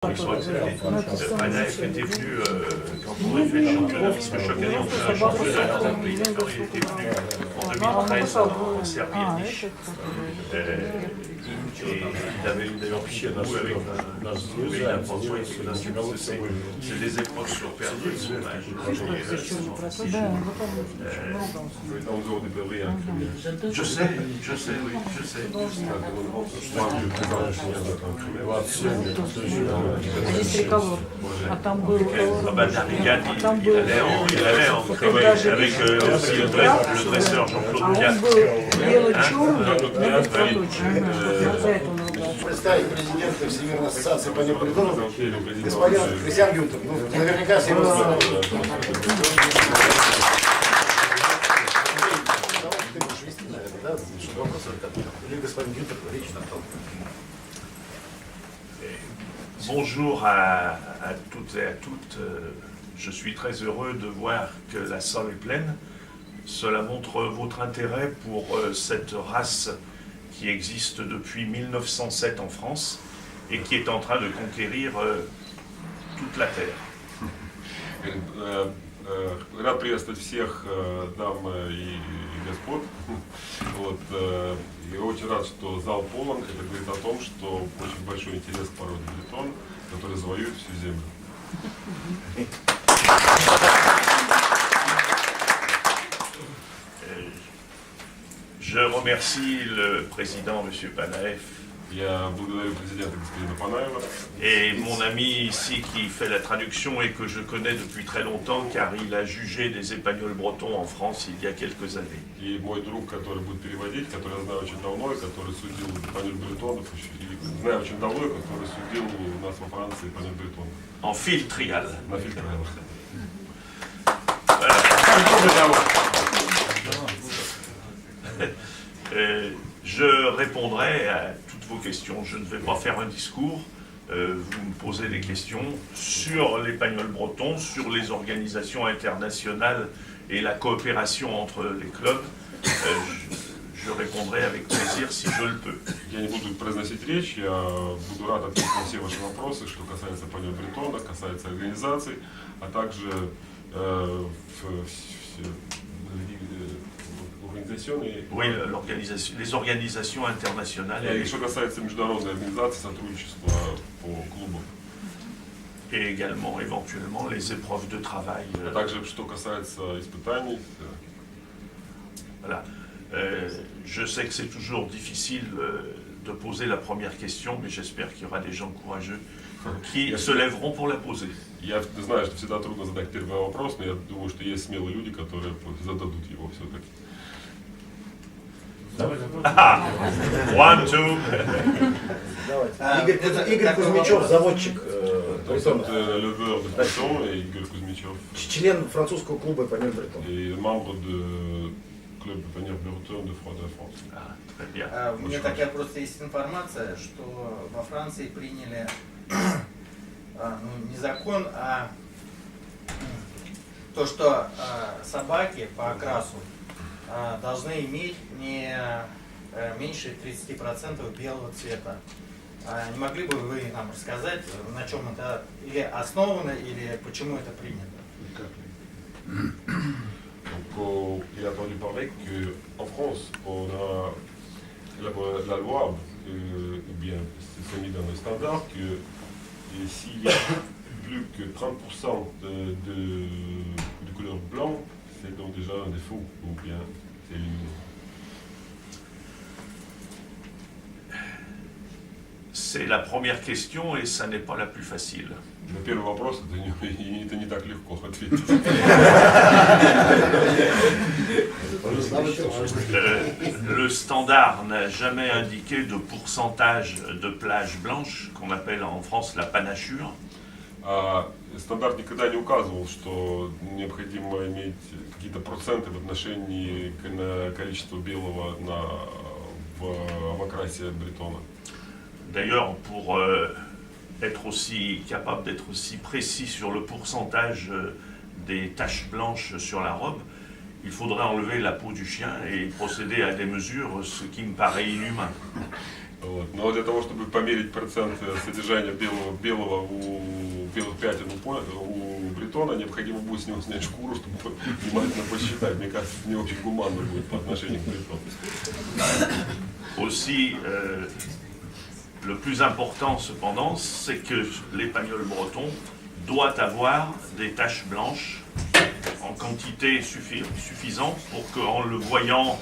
Panaev était venu quand on a fait le championnat, parce que chaque année on fait un championnat dans un pays. D'accord, il était venu en 2013 en Serbie à Niš. Et il avait d'ailleurs pris un coup avec c'est des épreuves sur perte de sauvage. Je sais, oui, je sais. Здесь триколор, а там был il allait en travailler avec aussi le dresseur Jean-Claude Piat. был бело-черный, но проточный. Представить президента Всемирной ассоциации по неопределенным господин Кристиан Гюнтер. Ну, наверняка все его знают. Ты будешь вести, наверное, да? Вопрос или господин Гюнтер речь на том. Bonjour à toutes et à toutes. Je suis très heureux de voir que la salle est pleine. Cela montre votre intérêt pour cette race qui existe depuis 1907 en France et qui est en train de conquérir toute la Terre. Рад приветствовать всех дам и господ. Вот, я очень рад, что зал полон. Это говорит о том, что очень большой интерес к породе бретон, который завоюет всю землю. Je remercie le président, M. Panaev, Я благодарю президента господина Панаева et mon ami ici qui fait la traduction et que je connais depuis très longtemps car il a jugé des épagnols bretons en France il y a quelques années. и мой друг, который будет переводить, который я знаю очень давно, и который судил панель бретонов, и знаю очень давно, и который судил у нас во Франции панель бретонов. En fil trial. На фильтре. Je répondrai à toutes vos questions. Je ne vais pas faire un discours. Vous me posez des questions sur l'épagnol breton, sur les organisations internationales et la coopération entre les clubs. Je répondrai avec plaisir si je le peux. Я не буду произносить речь, я буду рад ответить на все ваши вопросы, что касается панель бретона, касается организаций, а также Oui, les organisations internationales. И что касается международной организации, сотрудничества по клубам. Et également, éventuellement, les épreuves de travail. А также, что касается испытаний. Voilà. Je sais que c'est toujours difficile de poser la première question, mais j'espère qu'il y aura des gens courageux qui se lèveront pour la poser. Я знаю, что всегда трудно задать первый вопрос, но я думаю, что есть смелые люди, которые зададут его все-таки. One, two. Игорь Кузьмичев, заводчик бретонов. Левeur de Breton et Игорь Кузьмичев. Член французского клуба панель бретон. Et membre du club panier breton de France. Très bien. У меня такая просто есть информация, что во Франции приняли не закон, а то, что собаки по окрасу должны иметь не меньше 30% белого цвета. Не могли бы вы нам рассказать, на чем это или основано, или почему это принято? Donc, il a entendu parler qu'en France, on a la loi, ou bien c'est mis dans le standard, que s'il y a plus que 30% de couleur blanc, c'est donc déjà un défaut, ou bien c'est éliminé. C'est la première question et ça n'est pas la plus facile. На первый вопрос это не так легко ответить. Le standard n'a jamais indiqué de pourcentage de plages blanches, qu'on appelle en France la panachure. Стандарт никогда не указывал, что необходимо иметь какие-то проценты в отношении количества белого в окрасе бретона. D'ailleurs, pour être aussi capable d'être aussi précis sur le pourcentage des taches blanches sur la robe, il faudrait enlever la peau du chien et procéder à des mesures, ce qui me paraît inhumain. Вот. Но для того, чтобы померить процент содержания белого у белых пятен у бретона, необходимо будет с него снять шкуру, чтобы внимательно посчитать. Мне кажется, не очень гуманно будет по отношению к бретону. Aussi, le plus important cependant, c'est que l'épagnol breton doit avoir des taches blanches en quantité suffisante pour qu'en le voyant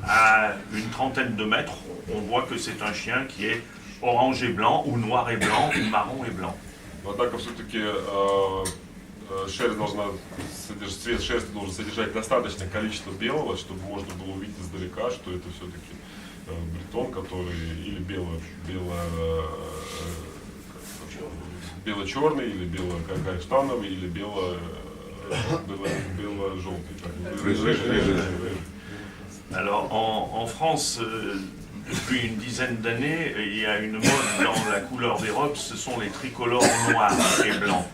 à une trentaine de mètres, on voit que c'est un chien qui est orange et blanc, ou noir et blanc, ou marron et blanc. Однако все-таки шерсть должна цвет шерсти должен содержать достаточное количество белого, чтобы можно было увидеть издалека, что это все-таки бретон, который или бело-черный, или бело-каштановый, или бело-желтый. Alors en France, depuis une dizaine d'années, il y a une mode dans la couleur des robes, ce sont les tricolores noirs et blancs.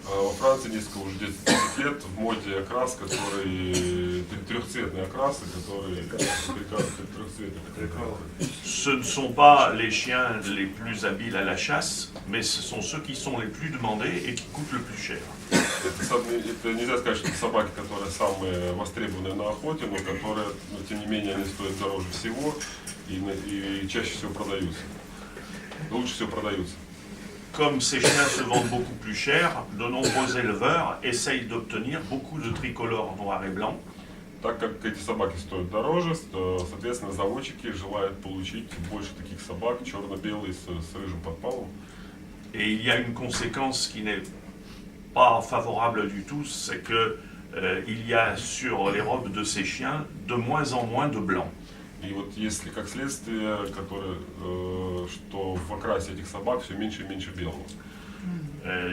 Во Франции несколько уже 10 лет в моде окрас, которые трехцветные окрасы, которые Ce ne sont pas les chiens les plus habiles à la chasse, mais ce sont ceux qui sont les plus demandés et qui coûtent le plus cher. Это нельзя сказать, что это собаки, которые самые востребованные на охоте, но которые, тем не менее, они стоят дороже всего и чаще всего продаются. Лучше всего продаются. Comme ces chiens se vendent beaucoup plus cher, de nombreux éleveurs essayent d'obtenir beaucoup de tricolores noirs et blancs. Так как эти собаки стоят дороже, соответственно, заводчики желают получить больше таких собак, черно-белые с рыжим подпалом. Et il y a une conséquence qui n'est pas favorable du tout, c'est que il y a sur les robes de ces chiens de moins en moins de blanc. И вот если как следствие, что в окрасе этих собак все меньше и меньше белого.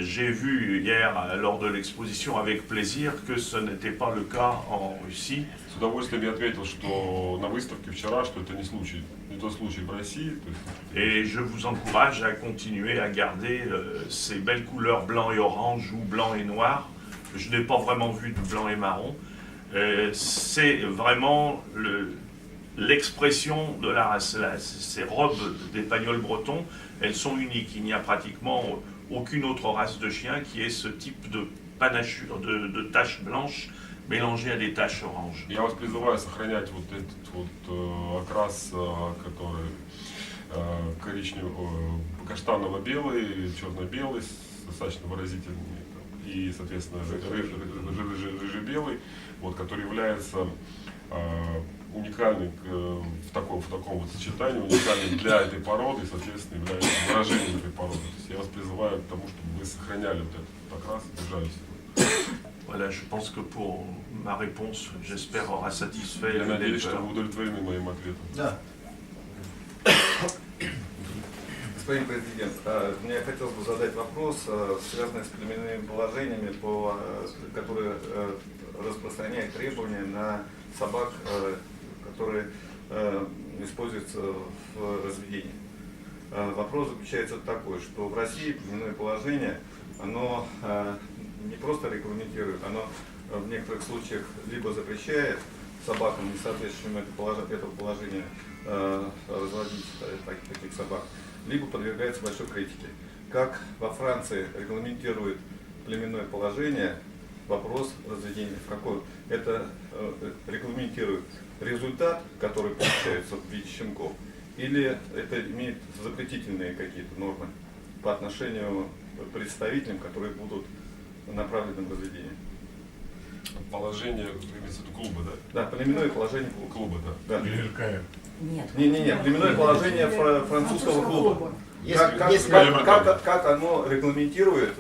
J'ai vu hier lors de l'exposition avec plaisir que ce n'était pas le cas en Russie. С удовольствием я отметил, что на выставке вчера, что это не тот случай в России. Et je vous encourage à continuer à garder ces belles couleurs blanc et orange ou blanc et noir. Je n'ai pas vraiment vu de blanc et marron. C'est vraiment l'expression de la race. Ces robes d'épagnols bretons, elles sont uniques. Il n'y a pratiquement aucune autre race de chien qui ait ce type de panachure, de taches blanches mélangées à des taches oranges. Я вас призываю сохранять вот этот вот окрас, который каштаново-белый, черно-белый, достаточно выразительный, и, соответственно, рыжий-белый, вот, который является уникальный в таком вот сочетании, уникальный для этой породы и, соответственно, является выражением этой породы. То есть я вас призываю к тому, чтобы вы сохраняли вот этот окрас и держались его. Voilà, je pense que pour ma réponse, j'espère, aura satisfait Я надеюсь, l'éleveur. что вы удовлетворены моим ответом. Да. Господин президент, мне хотелось бы задать вопрос, связанный с племенными положениями, которые распространяют требования на собак, которые используются в разведении. Вопрос заключается такой, что в России племенное положение, оно не просто регламентирует, оно в некоторых случаях либо запрещает собакам, не соответствующим этому положению, разводить таких собак, либо подвергается большой критике. Как во Франции регламентирует племенное положение, вопрос разведения, в какой это регламентирует результат, который получается в виде щенков, или это имеет запретительные какие-то нормы по отношению к представителям, которые будут направлены в разведение. Положение, имеется в виду клуба, да? Да, племенное положение Клуба, да. Да. Нет. Не, племенное положение французского клуба. Как оно регламентирует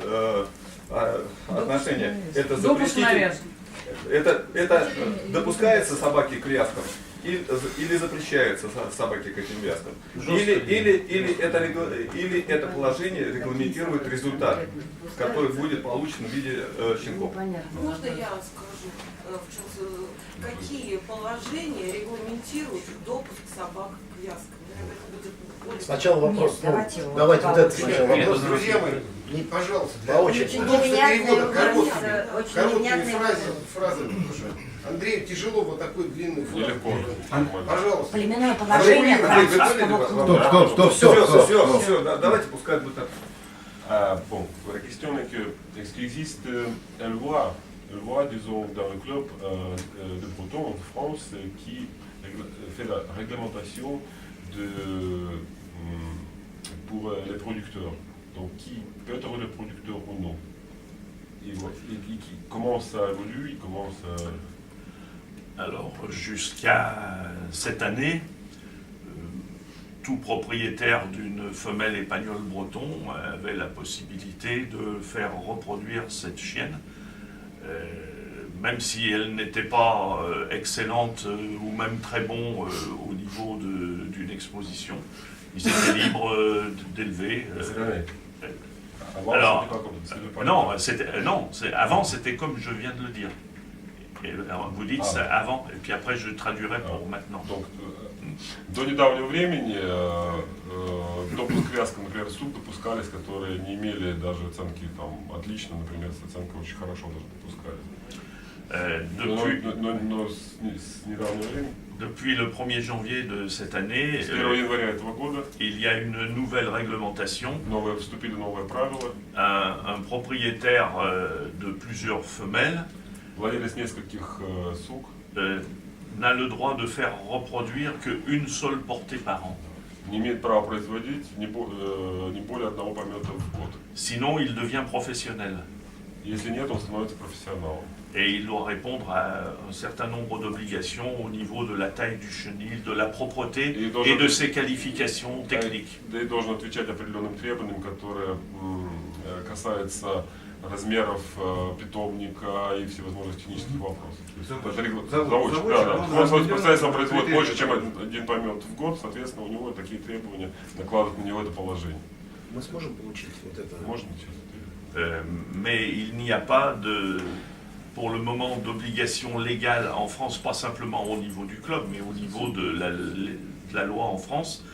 отношения? Это запретительно? Это допускается собаке к вязкам или запрещается собаке к этим вязкам? Или это положение регламентирует результат, который будет получен в виде щенков? Непонятно. Можно я скажу? какие положения регламентируют допуск собак к вязкам? Сначала вопрос. Давайте Ну, его. давайте вот это сначала Нет, вопрос. Друзья мои, пожалуйста, По очереди. удобство перевода Очень короткими невнятные фразами. Потому что Андрею тяжело вот такой длинный фраз. Нелегко. Пожалуйста. Племенное положение французского клуба. Все, давайте пускай будет так. Bon, la question est que, est-ce qu'il existe une loi, disons, dans le club de Breton en France qui fait la réglementation pour les producteurs? Donc, qui peut être le producteur ou non? Et comment ça évolue? Alors, jusqu'à cette année, tout propriétaire d'une femelle épagnole breton avait la possibilité de faire reproduire cette chienne, même si elle n'était pas excellente ou même très bon au niveau d'une exposition. Ils étaient libres d'élever. Alors, non, avant c'était comme je viens de le dire. Et, alors, vous dites ça avant, et puis après je traduirai pour maintenant. Donc, до недавнего времени допуск к вязкам, например, суп допускались, которые не имели даже оценки там отлично, например, с оценкой очень хорошо даже допускались. Но с недавнего времени. Depuis le 1er janvier de cette année, С 1 января этого года il y a une nouvelle réglementation. вступили новые правила. Un propriétaire de plusieurs femelles Владелец нескольких сук n'a le droit de faire reproduire qu'une seule portée par an. не имеет права производить не более одного помета в год. Sinon, il devient professionnel. Если нет, он становится профессионалом. Et il doit répondre à un certain nombre d'obligations au niveau de la taille du chenil, de la propreté et de ses qualifications techniques. Да и должен отвечать определенным требованиям, которые касаются размеров питомника и всевозможных технических вопросов. Он специально производит больше, чем один помет в год, соответственно, у него такие требования накладывают на него это положение. Мы сможем получить вот это? Можно сейчас? Mais il n'y a pas pour le moment d'obligation légale en France, pas simplement au niveau du club, mais au niveau de la loi en France,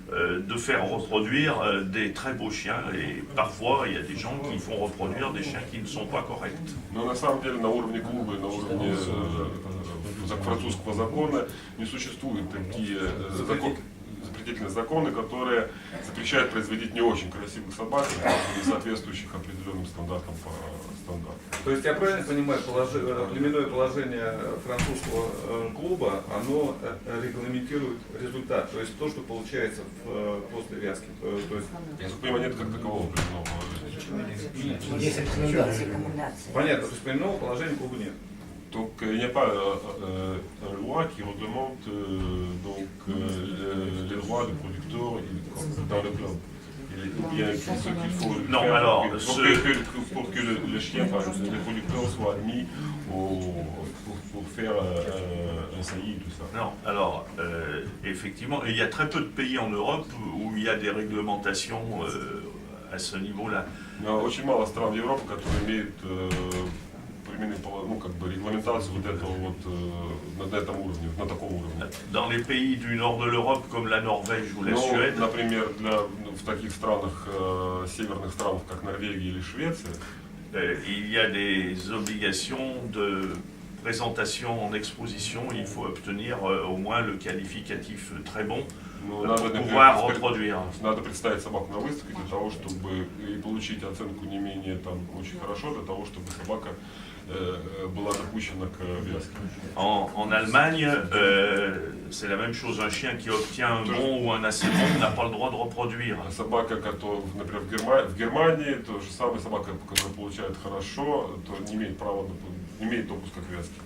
de faire reproduire des très beaux chiens. Et parfois, il y a des gens qui font reproduire des chiens qui ne sont pas corrects. Но на самом деле на уровне клуба, на уровне французского закона не существуют такие запретительные законы, которые запрещают производить не очень красивых собак, не соответствующих определенным стандартам по стандарту. То есть я правильно понимаю, племенное положение французского клуба, оно регламентирует результат, то есть то, что получается после вязки. То есть... Я так понимаю, нет как такового племенного положения. Есть рекомендации. Понятно, то есть племенного положения клуба нет. Donc il n'y a pas une loi qui réglemente les droits des producteurs dans le club. Il y a ce qu'il faut faire pour que le chien, les producteurs soient admis pour faire un saillie et tout ça. Non, alors effectivement, il y a très peu de pays en Europe où il y a des réglementations à ce niveau-là. Очень мало стран Европы, которые имеют регламентацию вот этого на этом уровне, на таком уровне. Dans les pays du nord de l'Europe comme la Norvège ou la Suède, например, в таких странах, северных странах, как Норвегия или Швеция, il y a des obligations de présentation en exposition. Il faut obtenir au moins le qualificatif très bon pour pouvoir reproduire. Надо представить собаку на выставке для того, чтобы получить оценку не менее очень хорошо, для того, чтобы собака была допущена к вязке. En Allemagne, c'est la même chose. Un chien qui obtient un bon ou un assez bon n'a pas le droit de reproduire. Собака, которая, например, в Германии, то же самое собака, которая получает хорошо, то не имеет права, не имеет допуска к вязке.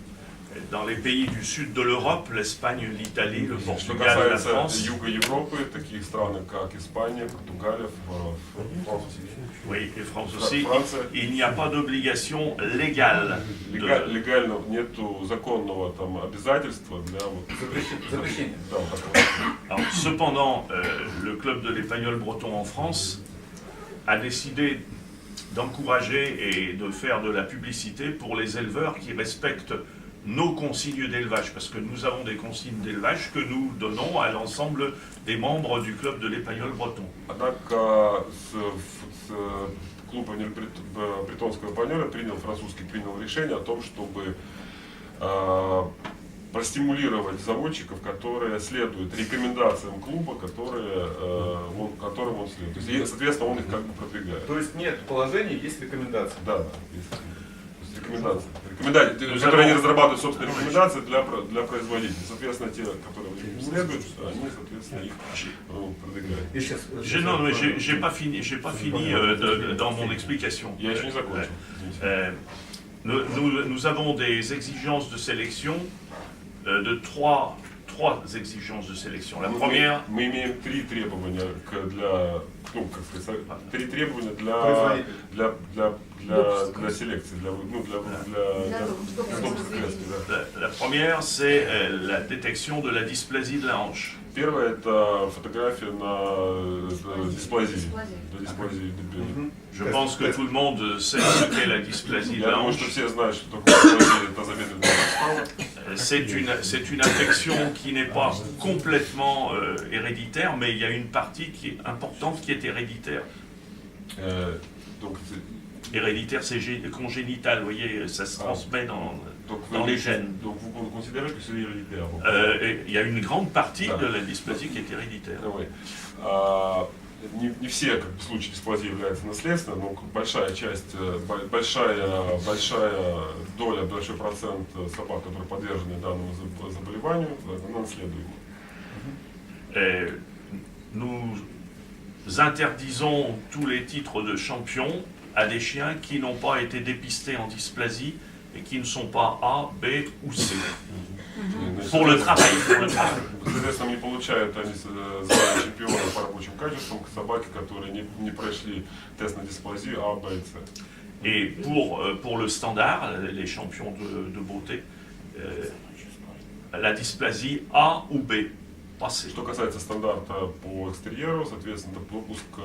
Dans les pays du sud de l'Europe, l'Espagne, l'Italie, le Portugal, la France. Юга Европы, такие страны, как Испания, Португалия, Франция. Oui, et France aussi. Il n'y a pas d'obligation légale. Легально нету законного там обязательства для запрещения. Alors, cependant, le club de l'Épagnol breton en France a décidé d'encourager et de faire de la publicité pour les éleveurs qui respectent nos consignes d'élevage, parce que nous avons des consignes d'élevage que nous donnons à l'ensemble des membres du club de l'Épagnol breton. Однако клуб бретонского панера французский принял решение о том, чтобы простимулировать заводчиков, которые следуют рекомендациям клуба, которым он следует. То есть, соответственно, он их как бы продвигает. То есть нет положений, есть рекомендации. Да, есть. То есть рекомендации. Которые они разрабатывают собственные рекомендации для производителей. Соответственно, те, которые им следуют, они, соответственно, их продвигают. Non, mais j'ai pas fini dans mon explication. Я еще не закончил. Nous avons des exigences de sélection, de trois exigences de sélection. La première, мы имеем три требования для селекции, la première, c'est la détection de la dysplasie de la hanche. Первое – это фотография на дисплазии. Je pense que tout le monde sait ce qu'est la dysplasie de Я la думаю, hanche. что все знают, что такое дисплазия тазобедренного сустава. C'est une affection qui n'est pas complètement héréditaire, mais il y a une partie qui est importante qui est héréditaire. Donc, Héréditaire, c'est congénital, vous voyez, ça se transmet dans les gènes. Donc vous considérez que c'est héréditaire? Il y a une grande partie de la dysplasie qui est héréditaire. Не все случаи дисплазии являются наследственными, но большая часть, большая доля, большой процент собак, которые подвержены данному заболеванию, она наследуема. Nous interdisons tous les titres de champion à des chiens qui n'ont pas été dépistés en dysplasie et qui ne sont pas A, B ou C. Pour le travail. Соответственно, не получают они звание чемпиона по рабочим качествам собаки, которые не прошли тест на дисплазию А, Б и С. Et pour le standard, les champions de beauté, la dysplasie A ou B, passé. Что касается стандарта по экстерьеру, соответственно, допуск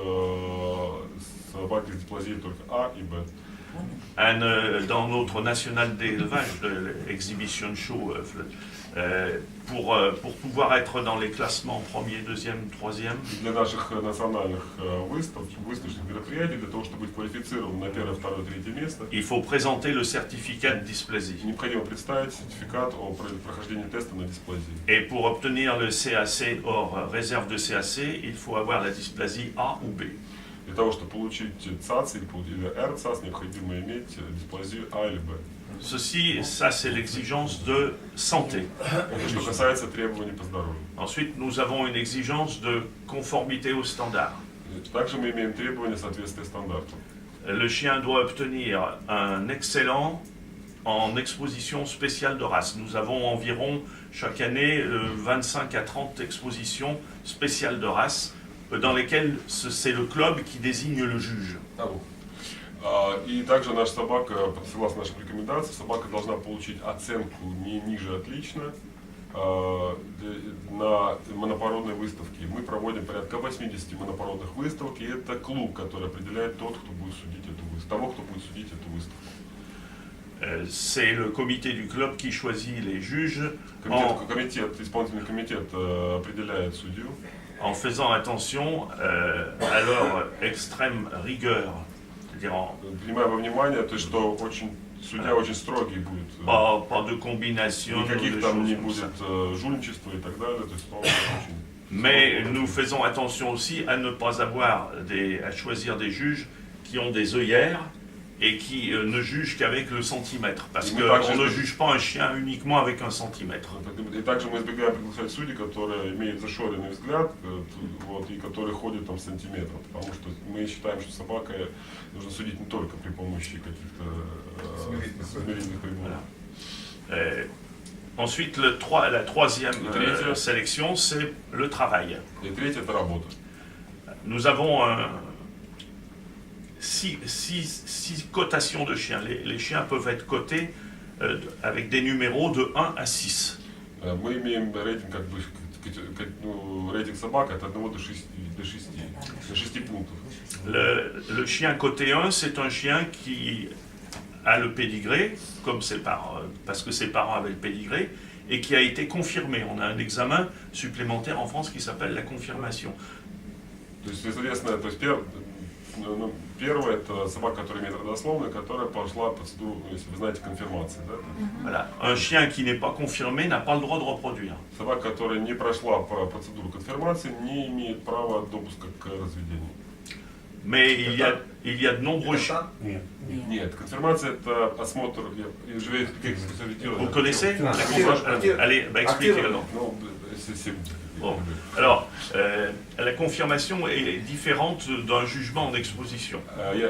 собаки с дисплазией только А и Б. Dans notre national d'élevage, de l'exhibition show, pour pouvoir être dans les classements premier, deuxième, troisième, Для наших национальных выставочных мероприятий, для того, чтобы быть квалифицированным на первое, второе, третье место, il faut présenter le certificat de dysplasie. необходимо представить сертификат о прохождении теста на дисплазию. Et pour obtenir le CAC hors réserve de CAC, il faut avoir la dysplasie A ou B. Для того, чтобы получить ЦАЦ или РЦАЦ, необходимо иметь дисплазию А или Б. Ceci, ça c'est l'exigence de santé. Что касается требований по здоровью. Ensuite, nous avons une exigence de conformité aux standards. Также мы имеем требования соответствия стандартам. Le chien doit obtenir un excellent en exposition spéciale de race. Nous avons environ chaque année 25 à 30 expositions spéciales de race dans lesquelles c'est le club qui désigne le juge. И также наша собака, согласно нашим рекомендациям, собака должна получить оценку не ниже отлично на монопородной выставке. Мы проводим порядка 80 монопородных выставок, и это клуб, который определяет того, кто будет судить эту выставку. C'est le comité du club qui choisit les juges Исполнительный комитет определяет судью. En faisant attention à leur extrême rigueur. Принимая во внимание, то, что судья очень строгий будет. Pas de combination. Никаких там не будет жульничества и так далее. То есть, очень... Mais nous faisons attention aussi à ne pas avoir à choisir des juges qui ont des œillères et qui ne jugent qu'avec le centimètre. Parce qu'on ne juge pas un chien uniquement avec un centimètre. И также мы избегаем приглашать судей, которые имеют зашоренный взгляд, и которые ходят там сантиметров. Потому что мы считаем, что собака нужно судить не только при помощи каких-то смирительных приборов. Ensuite, la troisième sélection, c'est le travail. Et третье, это работа. Nous avons six cotations de chiens. Les chiens peuvent être cotés avec des numéros de 1 à 6. Мы имеем рейтинг, рейтинг собак от 1 до 6 пунктов. Le chien coté 1, c'est un chien qui a le pédigré, parce que ses parents avaient le pédigré, et qui a été confirmé. On a un examen supplémentaire en France qui s'appelle la confirmation. То есть известно, то есть первое это собака, которая имеет родословную, которая прошла процедуру, если вы знаете, конфирмации. Да? Voilà. Un chien qui n'est pas confirmé n'a pas le droit de reproduire. Собака, которая не прошла по процедуру конфирмации, не имеет права допуска к разведению. Mais il y a de nombreux chiens. Нет, конфирмация это осмотр. Je vais expliquer ce que ça veut dire. Vous connaissez la confirmation? Allez, expliquez alors. Ну, c'est Bon. Alors, la confirmation est différente d'un jugement en exposition. Я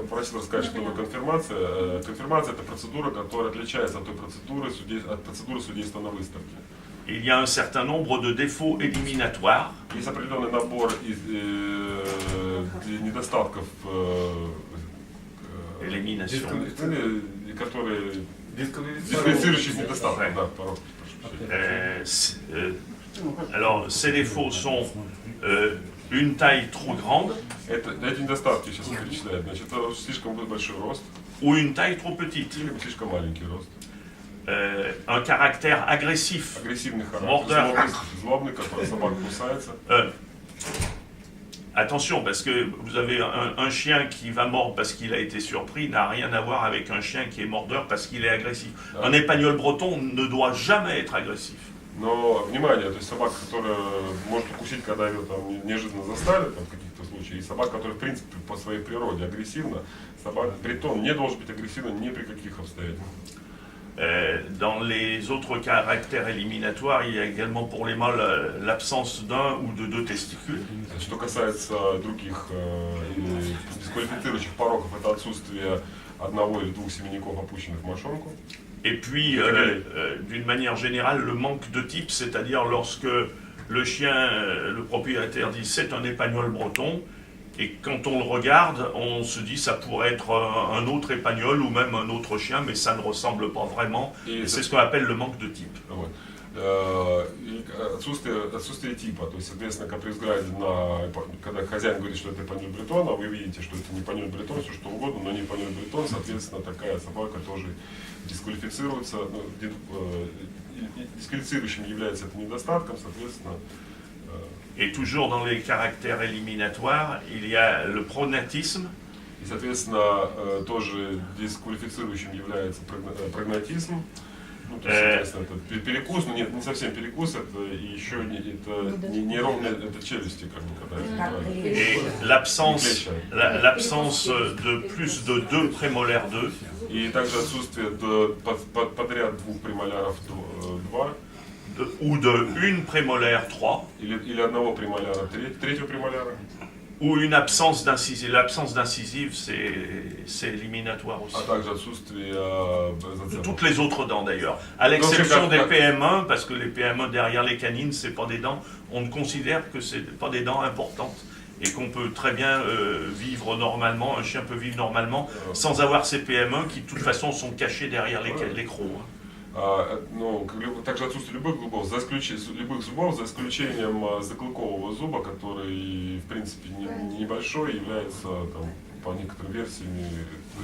просил рассказать, что такое конфирмация. Конфирмация – это процедура, которая отличается от той процедуры судейства на выставке. Il y a un certain nombre de défauts éliminatoires. Есть определенный набор недостатков, Élimination. которые дисквалифицирующих недостатков. Да, Alors, ces défauts sont une taille trop grande Эти недостатки сейчас перечисляют. Значит, это слишком большой рост ou une taille trop petite. или слишком маленький рост. Un caractère agressif. Агрессивный Mordeur. характер, злобный, который собака кусается. Attention, parce que vous avez un chien qui va mordre parce qu'il a été surpris, n'a rien à voir avec un chien qui est mordeur parce qu'il est agressif. Un épagnol breton ne doit jamais être agressif. Но, внимание, то есть собака, которая может укусить, когда ее там неожиданно застали, там, в каких-то случаях, и собака, которая, в принципе, по своей природе агрессивна, бретон не должен быть агрессивным ни при каких обстоятельствах. Dans les autres caractères éliminatoires, il y a également pour les mâles l'absence d'un ou de deux testicules. Что касается других дисквалифицирующих пороков, это отсутствие одного или двух семенников, опущенных в мошонку. Et puis, d'une manière générale, le manque de type, c'est-à-dire lorsque le chien, le propriétaire dit c'est un épagnol breton, et quand on le regarde, on se dit ça pourrait être un autre épagnol ou même un autre chien, mais ça ne ressemble pas vraiment. Et c'est ce qu'on appelle le manque de type. Вот. Отсутствие типа, то есть, соответственно, как при взгляде когда хозяин говорит, что это эпаньоль бретон, а вы видите, что это не эпаньоль бретон, все что угодно, но не эпаньоль бретон, соответственно, такая собака тоже дисквалифицируется, дисквалифицирующим является это недостатком, соответственно. Et toujours dans les caractères éliminatoires, il y a le prognatisme. И, соответственно, тоже дисквалифицирующим является прогнатизм. Ну, то есть, соответственно, это перекус, но не совсем перекус, это еще неровные это челюсти, как бы, когда Et l'absence de plus de 2 prémolaires 2. И также отсутствие подряд двух премоляров 2. Ou de une prémolaire 3. Или одного премоляра, третьего премоляра. Ou une absence d'incisive. L'absence d'incisive, c'est éliminatoire aussi. А также отсутствие toutes les autres dents d'ailleurs. À l'exception des PM1, parce que les PM1 derrière les canines, c'est pas des dents. On ne considère que c'est pas des dents importantes. Et qu'on peut très bien vivre normalement, un chien peut vivre normalement sans avoir ces PM1 qui de toute façon sont cachés derrière les crocs. Ну, также отсутствие любых зубов, за исключением заклыкового зуба, который, в принципе, небольшой, является, там, по некоторым версиям,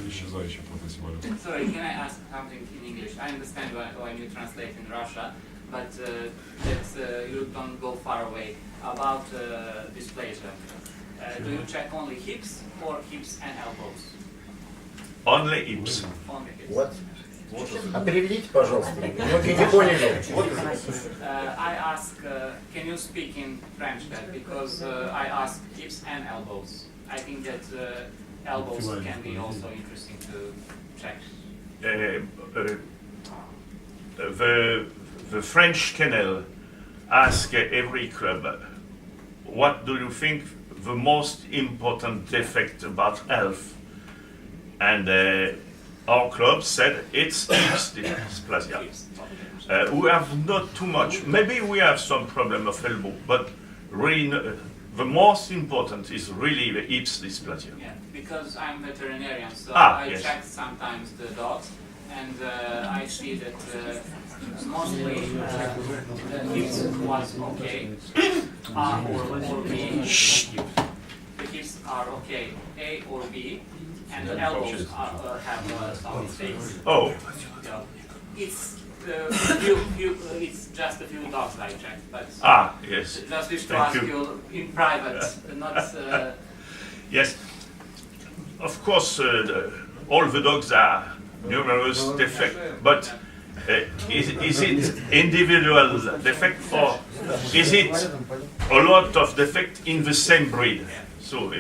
исчезающим в процессе валюты. Sorry, can I ask something in English? I understand when you translate in Russia, but you don't go far away. About dysplasia, do you check only hips or hips and elbows? Only hips. Only hips. What? А переведите, пожалуйста. Многие не поняли. I ask, can you speak in French then? Because I ask hips and elbows. I think that elbows can be also interesting to check. The French kennel ask every club, what do you think the most important defect about health? And our club said it's hips dysplasia. We have not too much. Maybe we have some problem of elbow, but really the most important is really the hips dysplasia. Yeah, because I'm veterinarian, so yes. check sometimes the dogs, and I see that mostly the hips was okay. A or B. The hips are okay, A or B. and the elbows have some mistakes. Oh, Yeah. It's it's just a few dogs I checked, but yes. just wish to Thank ask you. you in private, not. Yes. Of course, all the dogs are numerous defects, but is it individual defect or is it a lot of defect in the same breed? So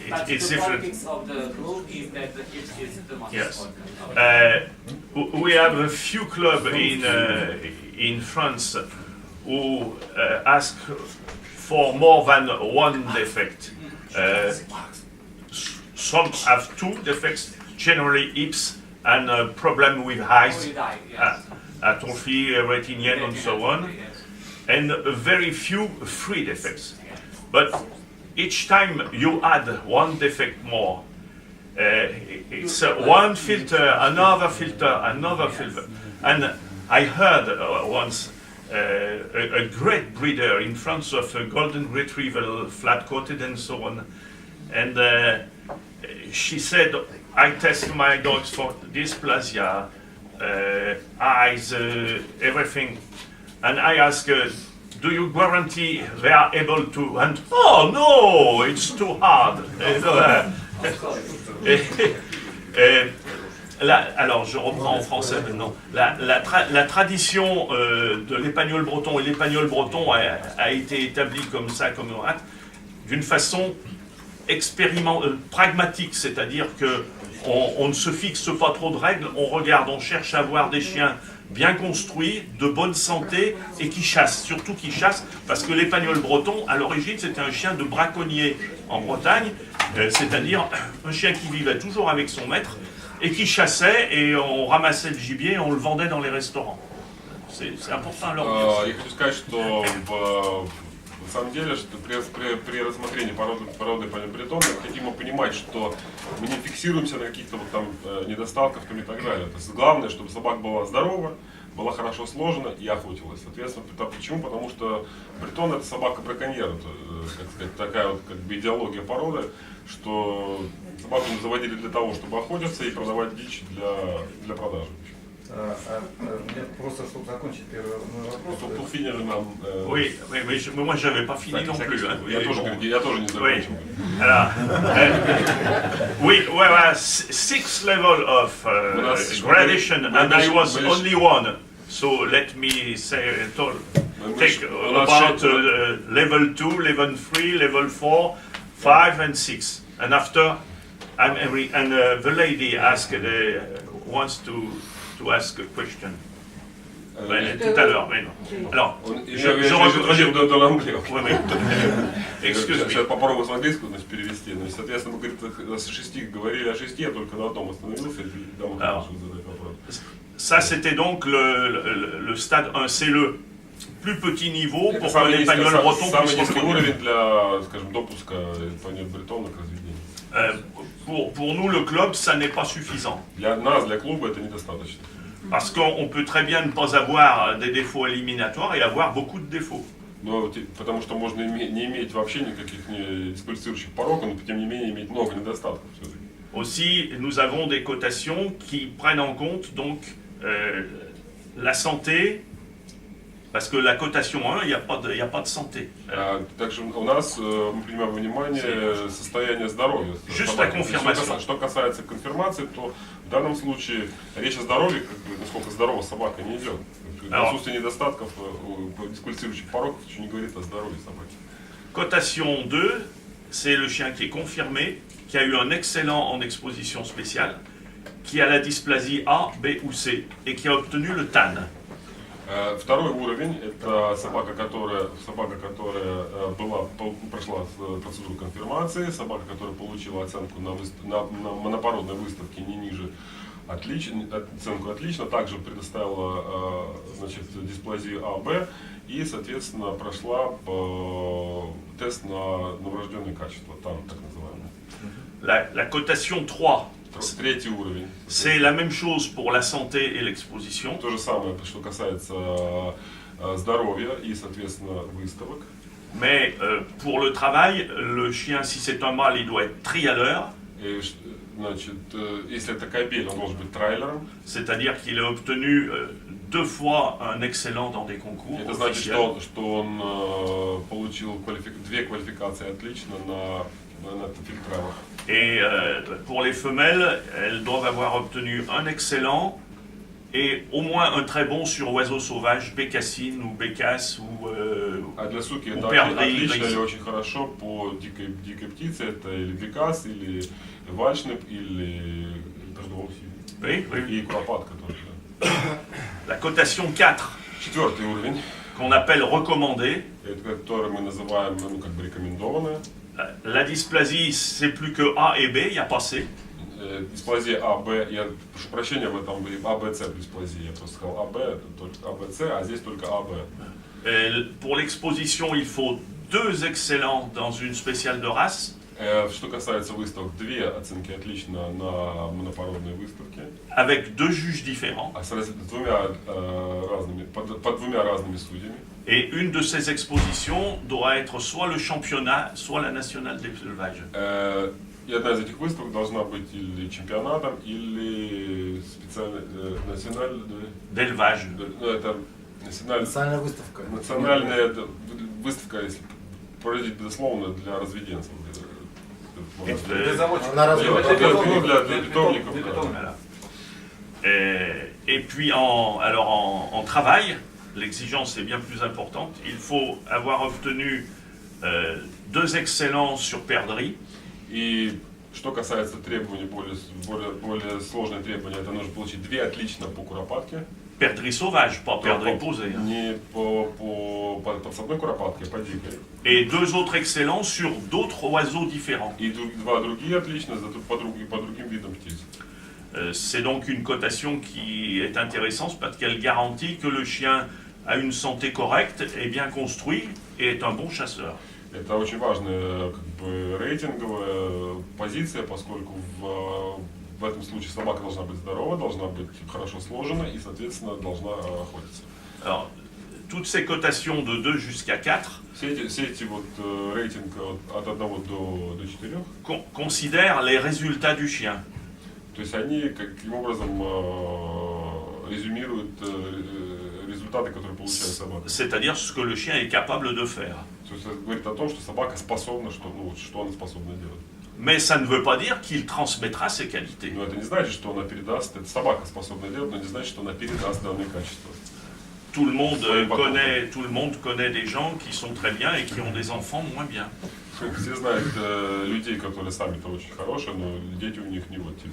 But it's the different. politics of the group is that it is the most Yes. important. We have a few clubs in France who ask for more than one defect. Some have two defects, generally hips and a problem with eyes, atrophy, retinitis, and so on, and very few three defects. But each time you add one defect more, it's one filter, another filter, another filter. And I heard once a great breeder in France of a golden retriever, flat-coated and so on, and she said, I test my dogs for dysplasia, eyes, everything, and I ask her, do you guarantee they are able to hunt? Oh no, it's too hard. Alors, je reprends en français maintenant. La tradition de l'épagnol breton, et l'épagnol breton a été établi comme ça, comme un rat, d'une façon pragmatique, c'est-à-dire que on ne se fixe pas trop de règles, on regarde, on cherche à avoir des chiens bien construits, de bonne santé et qui chassent, surtout qui chassent, parce que l'épagnol breton, à l'origine, c'était un chien de braconnier en Bretagne, c'est-à-dire un chien qui vivait toujours avec son maître et qui chassait, et on ramassait le gibier et on le vendait dans les restaurants. C'est important à leur dire. Я хочу сказать, что на самом деле, что при рассмотрении породы бретона необходимо понимать, что мы не фиксируемся на каких-то вот там недостатках и так далее. То есть главное, чтобы собака была здорова, была хорошо сложена и охотилась. Соответственно, почему? Потому что бретон — это собака-браконьер, как сказать, такая вот как бы идеология породы, что собаку мы заводили для того, чтобы охотиться и продавать дичь для продажи. Просто, чтобы закончить первый вопрос. Pour finir, Oui, mais moi j'avais pas fini non plus. Hein. Я тоже не закончил. Alors, we were 6 levels of gradation, and I was only one. So let me say, take about level 2, level 3, level 4, 5, and 6. And after, the lady asked, wants to ask a question. Tout à l'heure, mais non. Alors, je dans l'anglais. Excuse me. Сейчас попробую с английского перевести. Соответственно, мы говорили о 6, я только на одном остановился, и дам задать вопрос. Ça, c'était donc le stade 1. C'est le plus petit niveau pour que l'épagnol breton puisse reproduire. Самый низкий уровень для, скажем, допуска épagnol бретона к разведению. Pour nous, le club, ça n'est pas suffisant. Для нас, для клуба, это недостаточно. Parce qu'on peut très bien ne pas avoir des défauts éliminatoires et avoir beaucoup de défauts. Но, потому что можно не иметь вообще никаких дисквалифицирующих пороков, но тем не менее иметь много недостатков все-таки. Aussi, nous avons des cotations qui prennent en compte donc la santé, parce que la cotation 1, il n'y a pas de santé. Также у нас мы принимаем во внимание состояние здоровья. Juste la confirmation. Что касается конфирмации, то в данном случае речь о здоровье, насколько здорова собака, не идет. Отсутствие недостатков, дисквалифицирующих пороков, ничего не говорит о здоровье собаки. Cotation 2, c'est le chien qui est confirmé, qui a eu un excellent en exposition spéciale, qui a la dysplasie A, B ou C, et qui a obtenu le TAN. Второй уровень – это собака, которая прошла процедуру конфирмации, собака, которая получила оценку на монопородной выставке не ниже оценку отлично, также предоставила дисплазию А, Б и, соответственно, прошла тест на новорожденные качества, там так называемый. La cotation 3. Третий уровень. C'est la même chose pour la santé et l'exposition. То же самое, что касается здоровья и, соответственно, выставок. Mais pour le travail, le chien, si c'est un mâle, il doit être trialeur. И, значит, если это кобель, он должен быть трайлером. C'est-à-dire qu'il a obtenu 2 fois un excellent dans des concours. Это значит, что он получил 2 квалификации отлично на фильтравах. Et pour les femelles, elles doivent avoir obtenu un excellent et au moins un très bon sur oiseaux sauvages, bécassine ou bécasse ou А для суки это perdrix, отлично gris. или очень хорошо по дикой птице, это или бекас, или вальшнеп, или Oui, oui. и куропатка тоже. La cotation 4, 4-й уровень, qu'on appelle recommandée. это который мы называем, ну, как бы рекомендованная. La dysplasie, c'est plus que A et B, il n'y a pas C. Дисплазия А, Б, я прошу прощения, в этом А, Б, С дисплазия, я просто сказал А, Б, это только А, Б, С, а здесь только А, Б. Pour l'exposition, il faut 2 excellents dans une spéciale de race. Что касается выставок, 2 оценки отлично на монопородные выставки. Avec 2 juges différents. А с двумя разными, под 2 разными судьями. Et une de ces expositions doit être soit le championnat, soit la nationale d'élevage. И одна из этих выставок должна быть или чемпионатом, или специальной D'élevage. Ну, это Национальная выставка. национальная выставка, если проводить безусловно, для разведенцев. На развод. Для питомников. Voilà. Et puis en travail, l'exigence est bien plus importante. Il faut avoir obtenu 2 excellents sur perdrix. И что касается требований, более сложные требования, это нужно получить 2 отлично по куропатке. Perdrix sauvage, pas perdrix posé. Не по подсадной куропатке, по дикой. Et 2 autres excellents sur d'autres oiseaux différents. И 2 другие отлично по другим видам птиц. C'est donc une cotation qui est intéressante parce qu'elle garantit que le chien a une santé correcte, est bien construit et est un bon chasseur. Это очень важная как бы рейтинговая позиция, поскольку в этом случае собака должна быть здорова, должна быть хорошо сложена и, соответственно, должна охотиться. Alors, toutes ces cotations de 2 jusqu'à 4 Все эти вот рейтинги от 1 до 4 considèrent les résultats du chien. То есть они каким образом резюмируют результаты, которые получает собака. C'est-à-dire ce que le chien est capable de faire. То есть это говорит о том, что собака способна, что она способна делать. Mais ça ne veut pas dire qu'il transmettra ses qualités. Но это не значит, что она передаст, это собака способна делать, но не значит, что она передаст данные качества. Tout le monde connaît des gens qui sont très bien et qui ont des enfants moins bien. Все знают людей, которые сами-то очень хорошие, но дети у них не вот тебе.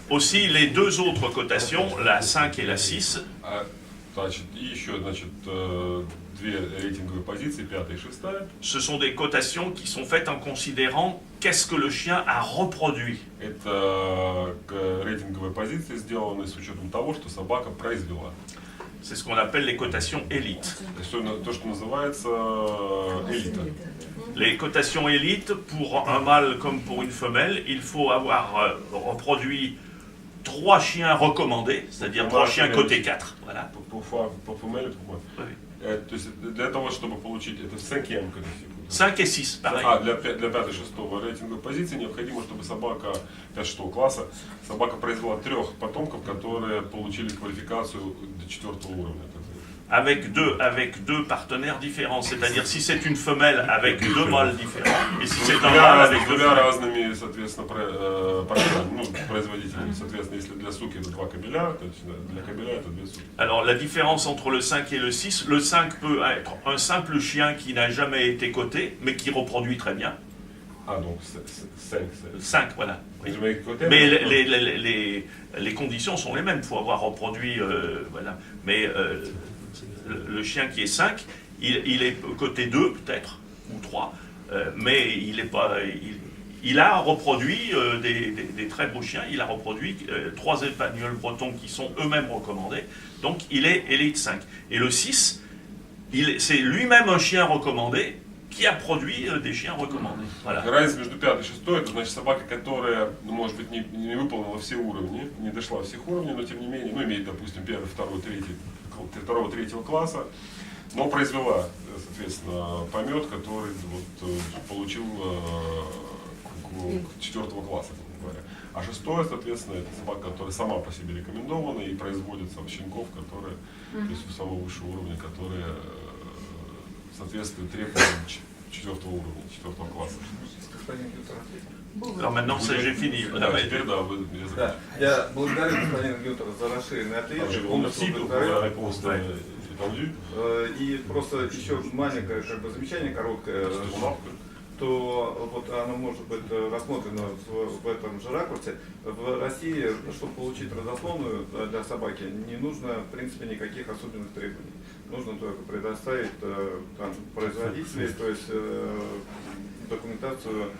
Aussi, les 2 autres cotations, la 5 et la 6, Значит, и еще, значит, 2 рейтинговые позиции, 5-я и 6-я. ce sont des cotations qui sont faites en considérant qu'est-ce que le chien a reproduit. Это рейтинговые позиции сделаны с учетом того, что собака произвела. C'est ce qu'on appelle les cotations élites. То, что называется элита. Les cotations élites, pour un mâle comme pour une femelle, il faut avoir reproduit 3 chiens recommandés, c'est-à-dire 3 chiens côté 4. Voilà. По фемеле, то есть для того, чтобы получить это 5-ème 5 et 6, pareil. Для 5-6 рейтинговой позиции необходимо, чтобы собака 5-6 класса, собака произвела 3 потомков, которые получили квалификацию до 4-го уровня. Avec deux partenaires différents, c'est-à-dire si c'est une femelle avec 2 mâles différents, et si c'est un mâle avec 2 femelles. разными, соответственно, производителями. Соответственно, если для суки это 2 кобеля, то для кобеля это 2 суки. Alors la différence entre le 5 et le 6, le 5 peut être un simple chien qui n'a jamais été coté, mais qui reproduit très bien. Ah, donc 5. 5, voilà. Oui. Mais les conditions sont les mêmes, il faut avoir reproduit, voilà. Mais le chien qui est 5, il est côté 2 peut-être, ou 3, mais il a reproduit des très beaux chiens, il a reproduit 3 épagnols bretons qui sont eux-mêmes recommandés, donc il est élite 5. Et le 6, c'est lui-même un chien recommandé qui a produit des chiens recommandés. Voilà. Разница между 5 и 6, это значит собака, которая, может быть, не выполнила все уровни, не дошла всех уровней, но тем не менее, имеет, допустим, 1, 2, 3 2-3 класса, но произвела, соответственно, помет, который вот, получил к 4 класса, грубо говоря. А 6, соответственно, это собака, которая сама по себе рекомендована и производится в щенков, которые, то есть у самого высшего уровня, которые соответствуют требованиям 4 уровня, 4 класса. Alors maintenant, j'ai fini. Да, теперь да, Да. Я благодарю господина Гюнтера за расширенный ответ. И просто еще маленькое замечание, короткое, то вот оно может быть рассмотрено в этом же ракурсе. В России, чтобы получить родословную для собаки, не нужно в принципе никаких особенных требований. Нужно только предоставить там, производителей, то есть документацию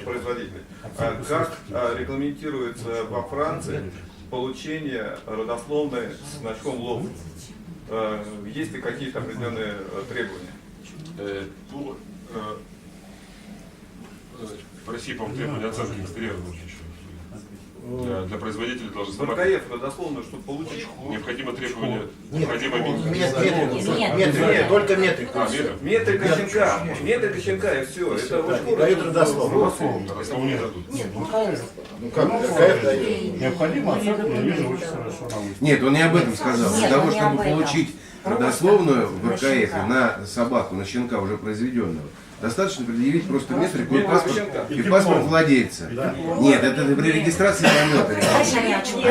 производителей. Как регламентируется во Франции получение родословной с значком ЛОВ? Есть ли какие-то определенные требования? В России, по-моему, требования оценки экстерьерного еще. Для производителей должны в РКФ родословную, чтобы получить, необходимо требование, необходимо метрика, только метрика. Метрика щенка, метрика щенка и все. Это очень дают родословную. Родословную не дадут. Ну как, РКФ дает. Необходимо оценку, я вижу очень хорошо. Нет, он не об этом сказал. Для того, чтобы получить родословную в РКФ на собаку, на щенка уже произведенного, достаточно предъявить просто метрику и паспорт владельца. Нет, это при регистрации помета. А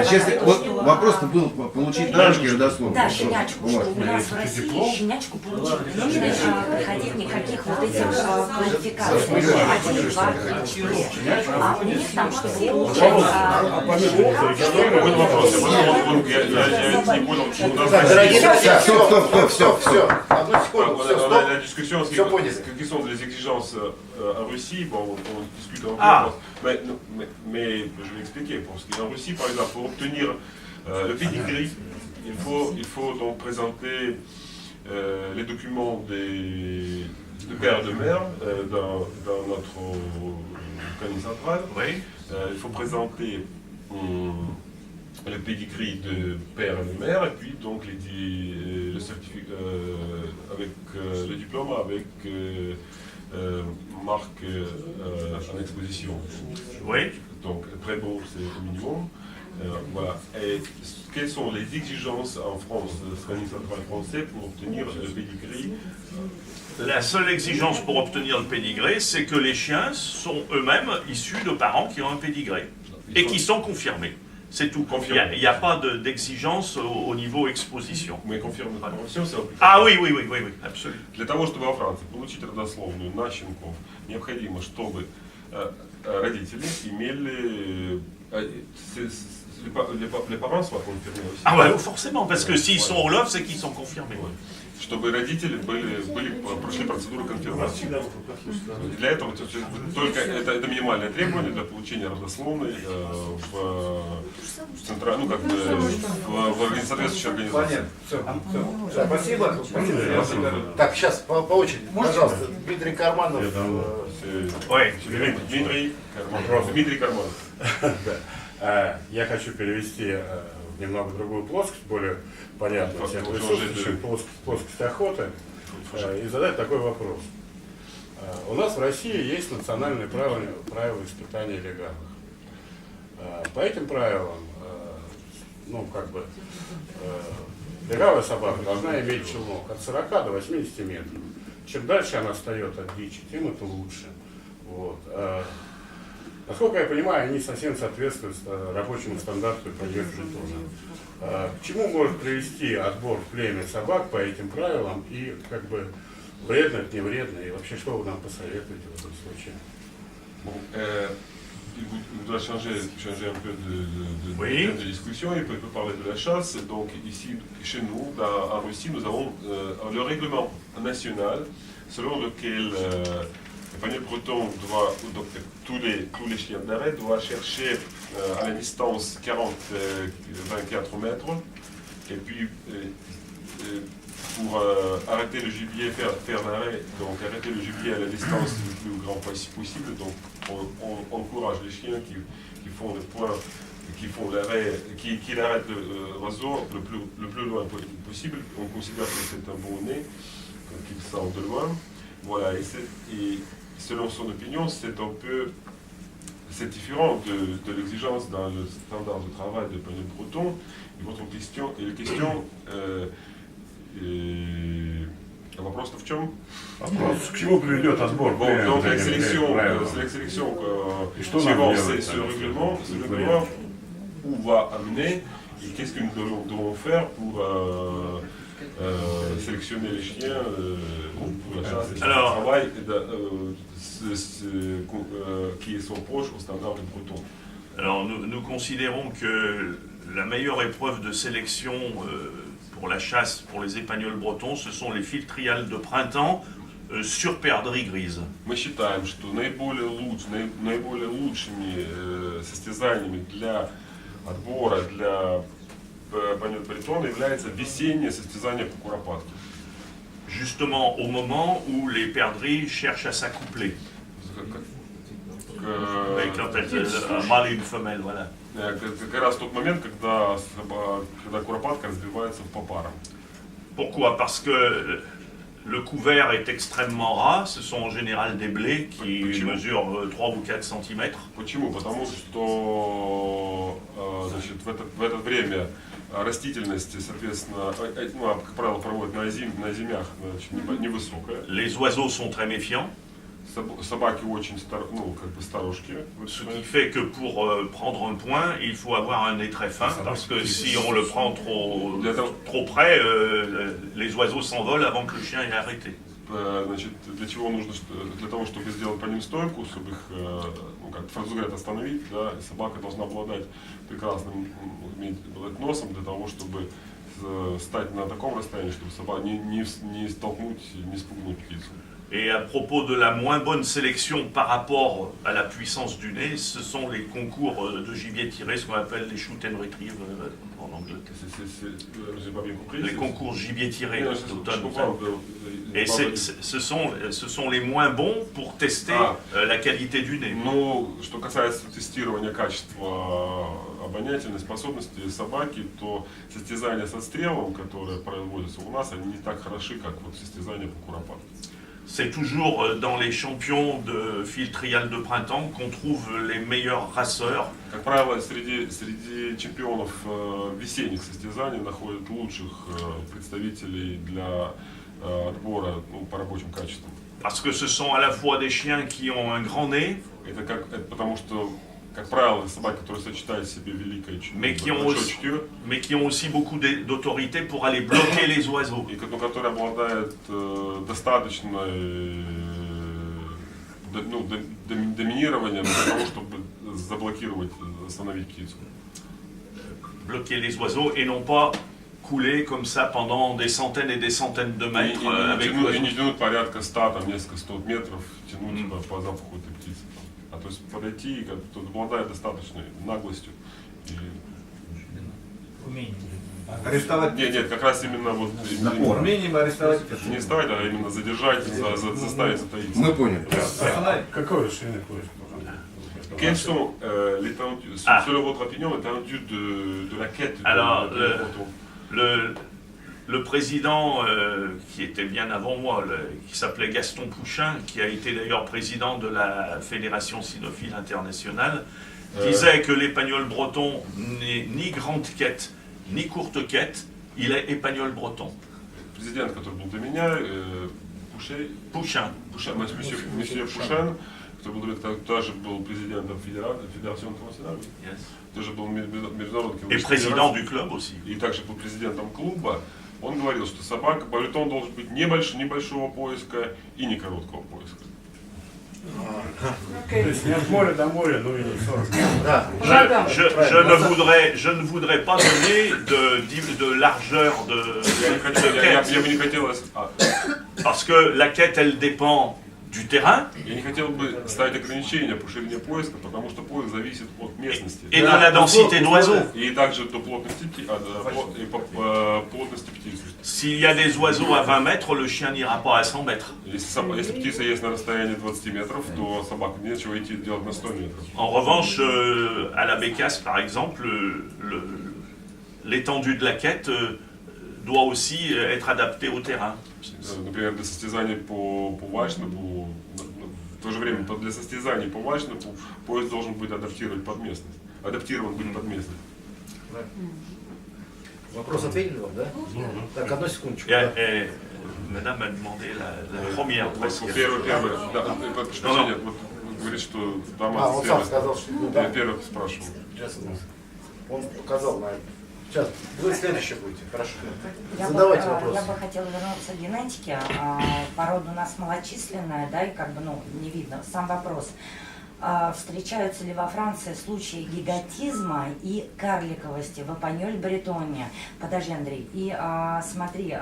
сейчас вот вопрос-то был получить ножки родословные. Да, щенячку, что у нас в России щенячку получить не нужно проходить никаких вот этих квалификаций. 1, 2, 3, 4. А у них там все Какой вопрос? Я не понял, почему у нас... Дорогие друзья, все. Одну секунду, La discussion, Все поняли. quelles sont les exigences en Russie, bon, on discute un peu, mais je vais expliquer. Pour ce qui est en Russie, par exemple, pour obtenir le pedigree, il faut donc présenter les documents de père et de mère dans notre canin central. Oui. Il faut présenter le pedigree de père et de mère, et puis donc le certificat avec le diplôme avec marque en exposition. Oui. Donc très beau, c'est le minimum. Voilà. Et quelles sont les exigences en France, Canin central français, pour obtenir le pedigree? La seule exigence pour obtenir le pédigré, c'est que les chiens sont eux-mêmes issus de parents qui ont un pédigré et qui sont confirmés. C'est tout. Il n'y a pas d'exigence au niveau exposition. Mais confirmation, c'est obligé. Ah oui, absolument. Для того, чтобы во Франции получить родословную на щенков, необходимо, чтобы родители имели... Les parents soient confirmés aussi. Ah ouais, forcément, parce que s'ils sont au LOV, c'est qu'ils sont confirmés. Чтобы родители прошли процедуру конфирмации. Для этого только это минимальное требование для получения родословной в центральной, в соответствующей организации. Понятно. Спасибо. Так, сейчас по очереди. Пожалуйста, Дмитрий Карманов. Дмитрий Карманов. Я хочу перевести в немного другую плоскость, более понятную всем присутствующим, плоскость охоты, и задать такой вопрос. У нас в России есть национальные правила испытания легальных. По этим правилам, легавая собака должна иметь челнок от 40 до 80 метров. Чем дальше она встает от дичи, тем это лучше. Вот. Насколько я понимаю, они совсем соответствуют рабочему стандарту по жетонам. К чему может привести отбор в племя собак по этим правилам и вредно это, не вредно, и вообще что вы нам посоветуете в этом случае? Il doit changer un peu de discussion, il peut parler de la chasse. Donc ici, chez nous, en Russie, nous avons le règlement national selon lequel le breton doit, donc tous les chiens d'arrêt doivent chercher à la distance 40-24 mètres, et puis pour arrêter le gibier, faire l'arrêt, donc arrêter le gibier à la distance le plus grand possible. Donc on encourage les chiens qui font des points qu'il arrête l'oiseau le plus loin possible. On considère que c'est un bon nez, qu'il sort de loin. Voilà, et selon son opinion, c'est différent de l'exigence dans le standard de travail de Panier Breton. Et votre question, вопрос-то в чем? Вопрос, к чему приведет отбор? Bon, donc la sélection, suivant ce règlement, où va amener et qu'est-ce que nous devons faire pour sélectionner les chiens pour la chasse et le travail qui sont proches au standard de Breton. Alors nous considérons que la meilleure épreuve de sélection pour la chasse, pour les épagnols bretons, ce sont les fils trials de printemps sur perdrix grise. Мы считаем, что наиболее лучшими состязаниями для отбора для Панет Бретона является весеннее состязание по куропатке. Justement au moment où les perdrix cherchent à s'accoupler. Quand elles mâle et une femelle, voilà. Как раз тот момент, когда куропатка развивается по парам. Pourquoi? Parce que le couvert est extrêmement ras, ce sont en général des blés qui mesurent 3 ou 4 cm. Почему? Потому что значит, в это время растительность, соответственно, как правило, проводят на зимях невысокая. Les oiseaux sont très méfiants. Собаки очень старушки. Ce qui fait que pour prendre un point, il faut avoir un nez très fin, parce que si on le prend trop près, les oiseaux s'envolent avant que le chien ait arrêté. Значит, для чего нужно, для того, чтобы сделать по ним стойку, чтобы их, как французы говорят, остановить, да, собака должна обладать прекрасным носом для того, чтобы стать на таком расстоянии, чтобы собака не столкнуть, не спугнуть птицу. Et à propos de la moins bonne sélection par rapport à la puissance du nez, ce sont les concours de gibier tiré, ce qu'on appelle les shoot and retrieve en anglais. Les concours gibier tiré d'automne. Et ce sont les moins bons pour tester la qualité du nez. Ну, что касается тестирования качества обонятельной способности собаки, то состязания с отстрелом, которые производятся у нас, они не так хороши, как вот состязания по куропатке. C'est toujours dans les champions de fil trial de printemps qu'on trouve les meilleurs raceurs. Как правило, среди чемпионов весенних состязаний находят лучших представителей для отбора по рабочим качествам. Parce que ce sont à la fois des chiens qui ont un grand nez. Это потому что, как правило, собаки, которые сочетают в себе великое чутье, mais qui ont aussi beaucoup d'autorité pour aller bloquer les oiseaux. И которые обладают достаточной доминированием для того, чтобы заблокировать, остановить птицу. Bloquer les oiseaux et non pas couler comme ça pendant des centaines et des centaines de mètres avec l'oiseau. И не тянуть порядка 100, там несколько 100 метров, тянуть по запаху этой птицы. То есть подойти, кто обладает достаточной наглостью и умением. Арестовать? Нет, как раз именно вот умением арестовать. Не арестовать, а именно задержать, заставить затаиться. Мы поняли. Какое решение будет? Quelles sont selon votre opinion, l'étendue de la quête Alors, le président, qui était bien avant moi, qui s'appelait Gaston Pouchin, qui a été d'ailleurs président de la Fédération cynophile internationale, disait que l'épagnol breton n'est ni grande quête, ni courte quête, il est épagnol breton. Président, который был до меня, Pouchin, monsieur Pouchin, который тоже был президентом Fédération internationale, тоже был международный et président du club aussi. И также был президентом клуба. Он говорил, что собака, балетон должен быть небольшого поиска и не короткого поиска. То есть не от моря до моря, но и не 40. Je ne voudrais pas donner de largeur de quête. Parce que la quête, elle dépend du terrain. Я не хотел бы ставить ограничения по ширине поиска, потому что поиск зависит от местности. Et de la densité d'oiseaux. И также до плотности, плотности птиц. S'il y a des oiseaux à 20 mètres, le chien n'ira pas à 100 mètres. Если птица есть на расстоянии 20 метров, то собака нечего идти делать на 100 метров. En revanche, à la Bécasse, par exemple, l'étendue de la quête doit aussi être adaptée au terrain. Например, для состязаний по вачнапу, в то же время для состязаний по вачнапу поезд должен быть адаптирован под местность. Вопрос ответили вам, да? Так, одну секундочку. Madame a demandé la première presque. Говорит, что он сам сказал, что я первый спрашивал. Он показал на это. Сейчас, вы следующее будете, хорошо. Задавайте вопрос. Я бы хотела вернуться к генетике. Порода у нас малочисленная, да, и как бы, не видно. Сам вопрос. Встречаются ли во Франции случаи гигантизма и карликовости в Эпаньоль-Бретоне? Подожди, Андрей. И смотри,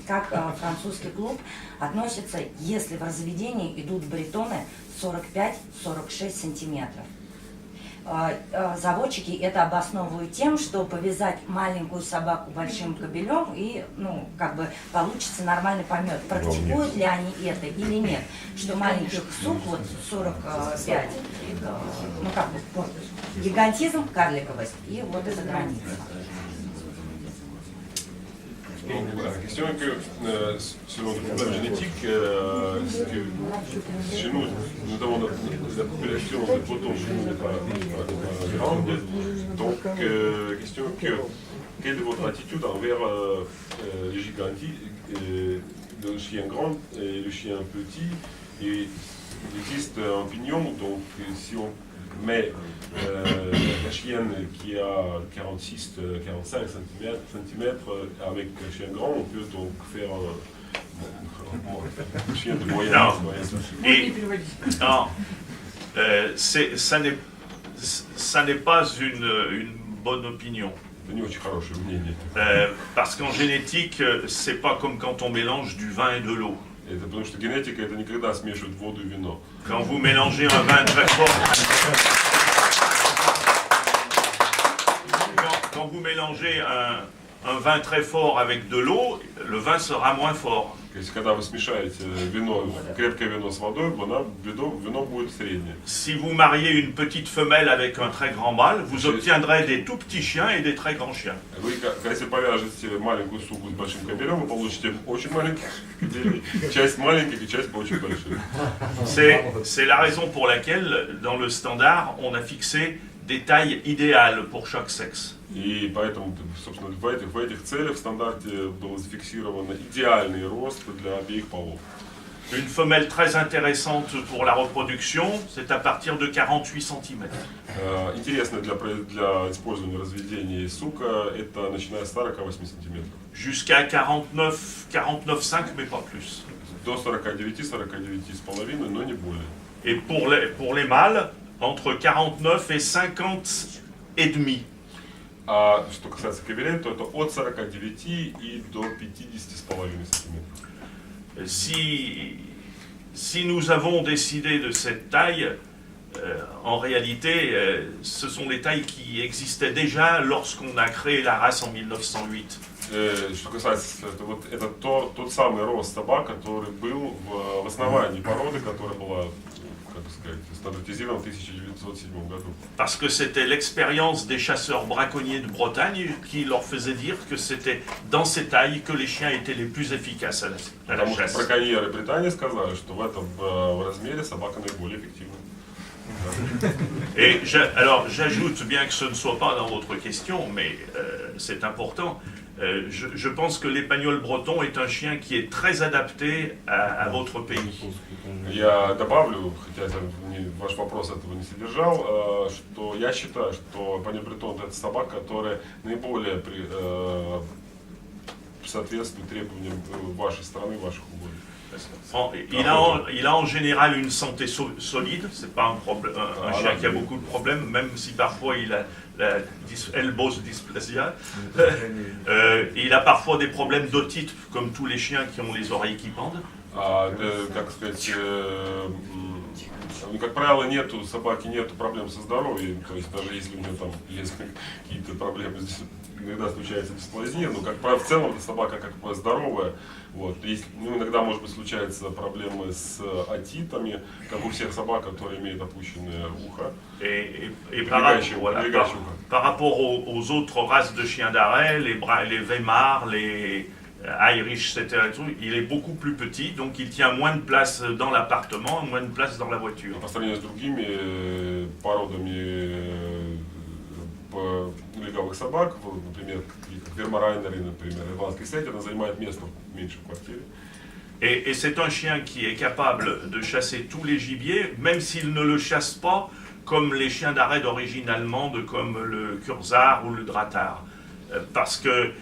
как французский клуб относится, если в разведении идут бретоны 45-46 сантиметров. Заводчики это обосновывают тем, что повязать маленькую собаку большим кобелем и, получится нормальный помет. Практикуют ли они это или нет? Что маленьких сук, 45, гигантизм, карликовость, и вот эта граница. Question que selon le problème génétique, chez nous, notamment la population de potons chez nous n'est pas grande. Donc, question que quelle est votre attitude envers les gigantis, le chien grand et le chien petit? Et il existe un pignon, donc si on met la chienne qui a 46-45 cm avec un chien grand, on peut donc faire un chien de moyenne. Ça n'est pas une bonne opinion. Parce qu'en génétique, c'est pas comme quand on mélange du vin et de l'eau. Это потому что генетика это никогда смешивает воду и вино. Quand vous mélangez un vin très fort, quand vous mélangez un vin très fort avec de l'eau, le vin sera moins fort. Когда вы смешаете вино, крепкое вино с водой, вино будет среднее. Si vous mariez une petite femelle avec un très grand mâle, vous obtiendrez des tout petits chiens et des très grands chiens. Вы, если повяжете маленькую суку с большим кобелем, вы получите очень маленьких кобелей, часть маленьких и часть очень больших. C'est la raison pour laquelle, dans le standard, on a fixé des tailles idéales pour chaque sexe. И поэтому, собственно, в этих целях в стандарте был зафиксирован идеальный рост для обеих полов. Une femelle très intéressante pour la reproduction, c'est à partir de 48 cm. Интересно для использования разведения сука, это начиная с 48 см. Jusqu'à 49,5, mais pas plus. До 49,5, но не более. Et pour les mâles, entre 49 et 50 et demi. А что касается кобелей, то это от 49 и до 50,5 см. Si nous avons décidé de cette taille, en réalité, ce sont les tailles qui existaient déjà lorsqu'on a créé la race en 1908. Что касается, это тот самый рост собак, который был в основании породы, которая была, стандартизирована в 1907 году. Parce que c'était l'expérience des chasseurs braconniers de Bretagne qui leur faisait dire que c'était dans ces tailles que les chiens étaient les plus efficaces à la chasse. Потому что браконьеры Британии сказали, что в этом размере собака наиболее эффективна. Et alors j'ajoute, bien que ce ne soit pas dans votre question, mais c'est important, je pense que l'épagnol breton est un chien qui est très adapté à votre pays. Я добавлю, хотя ваш вопрос этого не содержал, что я считаю, что эпаньоль бретон это собака, которая наиболее соответствует требованиям вашей страны, ваших угодий. Il a en général une santé solide, c'est pas un chien qui a beaucoup de problèmes, même si parfois il a la elbows dysplasia. Il a parfois des problèmes d'otite, comme tous les chiens qui ont les oreilles qui pendent. Как сказать, как правило, нету собаки, нету проблем со здоровьем, то есть даже если у нее там есть какие-то проблемы, иногда случается дисплазия, но как правило, в целом собака как бы здоровая. Вот. Есть, ну, иногда, может быть, случаются проблемы с отитами, как у всех собак, которые имеют опущенное ухо. Et par rapport aux autres races de chiens d'arrêt, les Weimar, les Irish, etc., il est beaucoup plus petit, donc il tient moins de place dans l'appartement, moins de place dans la voiture. По сравнению с другими породами легавых собак, например, как Вермарайнеры, например, ирландский сеттер, она занимает место меньше в квартире. Et c'est un chien qui est capable de chasser tous les gibiers, même s'il ne le chasse pas comme les chiens d'arrêt d'origine allemande, comme le Kurzar ou le Drahthaar. Parce que,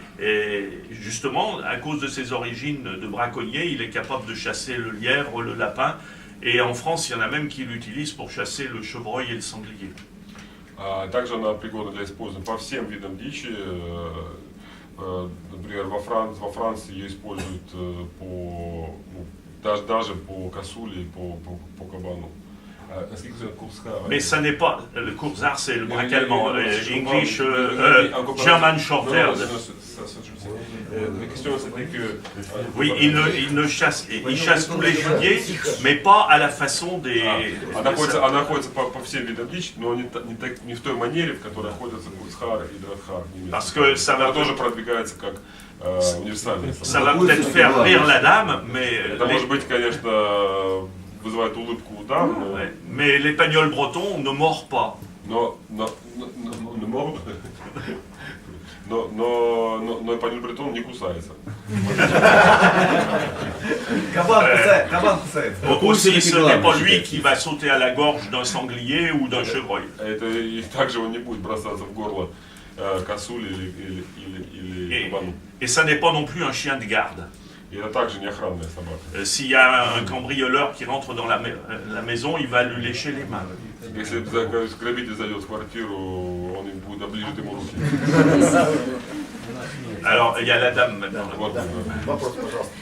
justement, à cause de ses origines de braconnier, il est capable de chasser le lièvre, le lapin, et en France, il y en a même qui l'utilisent pour chasser le chevreuil et le sanglier. Также она пригодна для использования по всем видам дичи. Например, во Франции ее используют даже по косуле и по кабану. Mais ça n'est pas, le Kurzar c'est le braque allemand, English, German Shorthair. Oui, il chasse tous les gibiers, mais pas à la façon des... Она ходится по всем видам дичи, но не в той манере, в которой ходятся Курцхар и Дратхар. Parce que ça va тоже продвигается как универсальный. Ça va peut-être faire rire la dame, mais... Это может быть, конечно, вызывает улыбку у дам, mais l'épagnol breton ne mord pas. Но эпаньоль бретон не кусается. Кабан кусает. Aussi, ce n'est pas lui qui va sauter à la gorge d'un sanglier ou d'un chevreuil. И также он не будет бросаться в горло косули или кабану. Et ça n'est pas non plus un chien de garde. И это также не охранная собака. S'il y a un cambrioleur qui rentre dans la maison, il va lui lécher les mains. Если грабитель зайдет в квартиру, он будет оближет ему руки. Alors, il y a la dame maintenant. Вопрос, пожалуйста.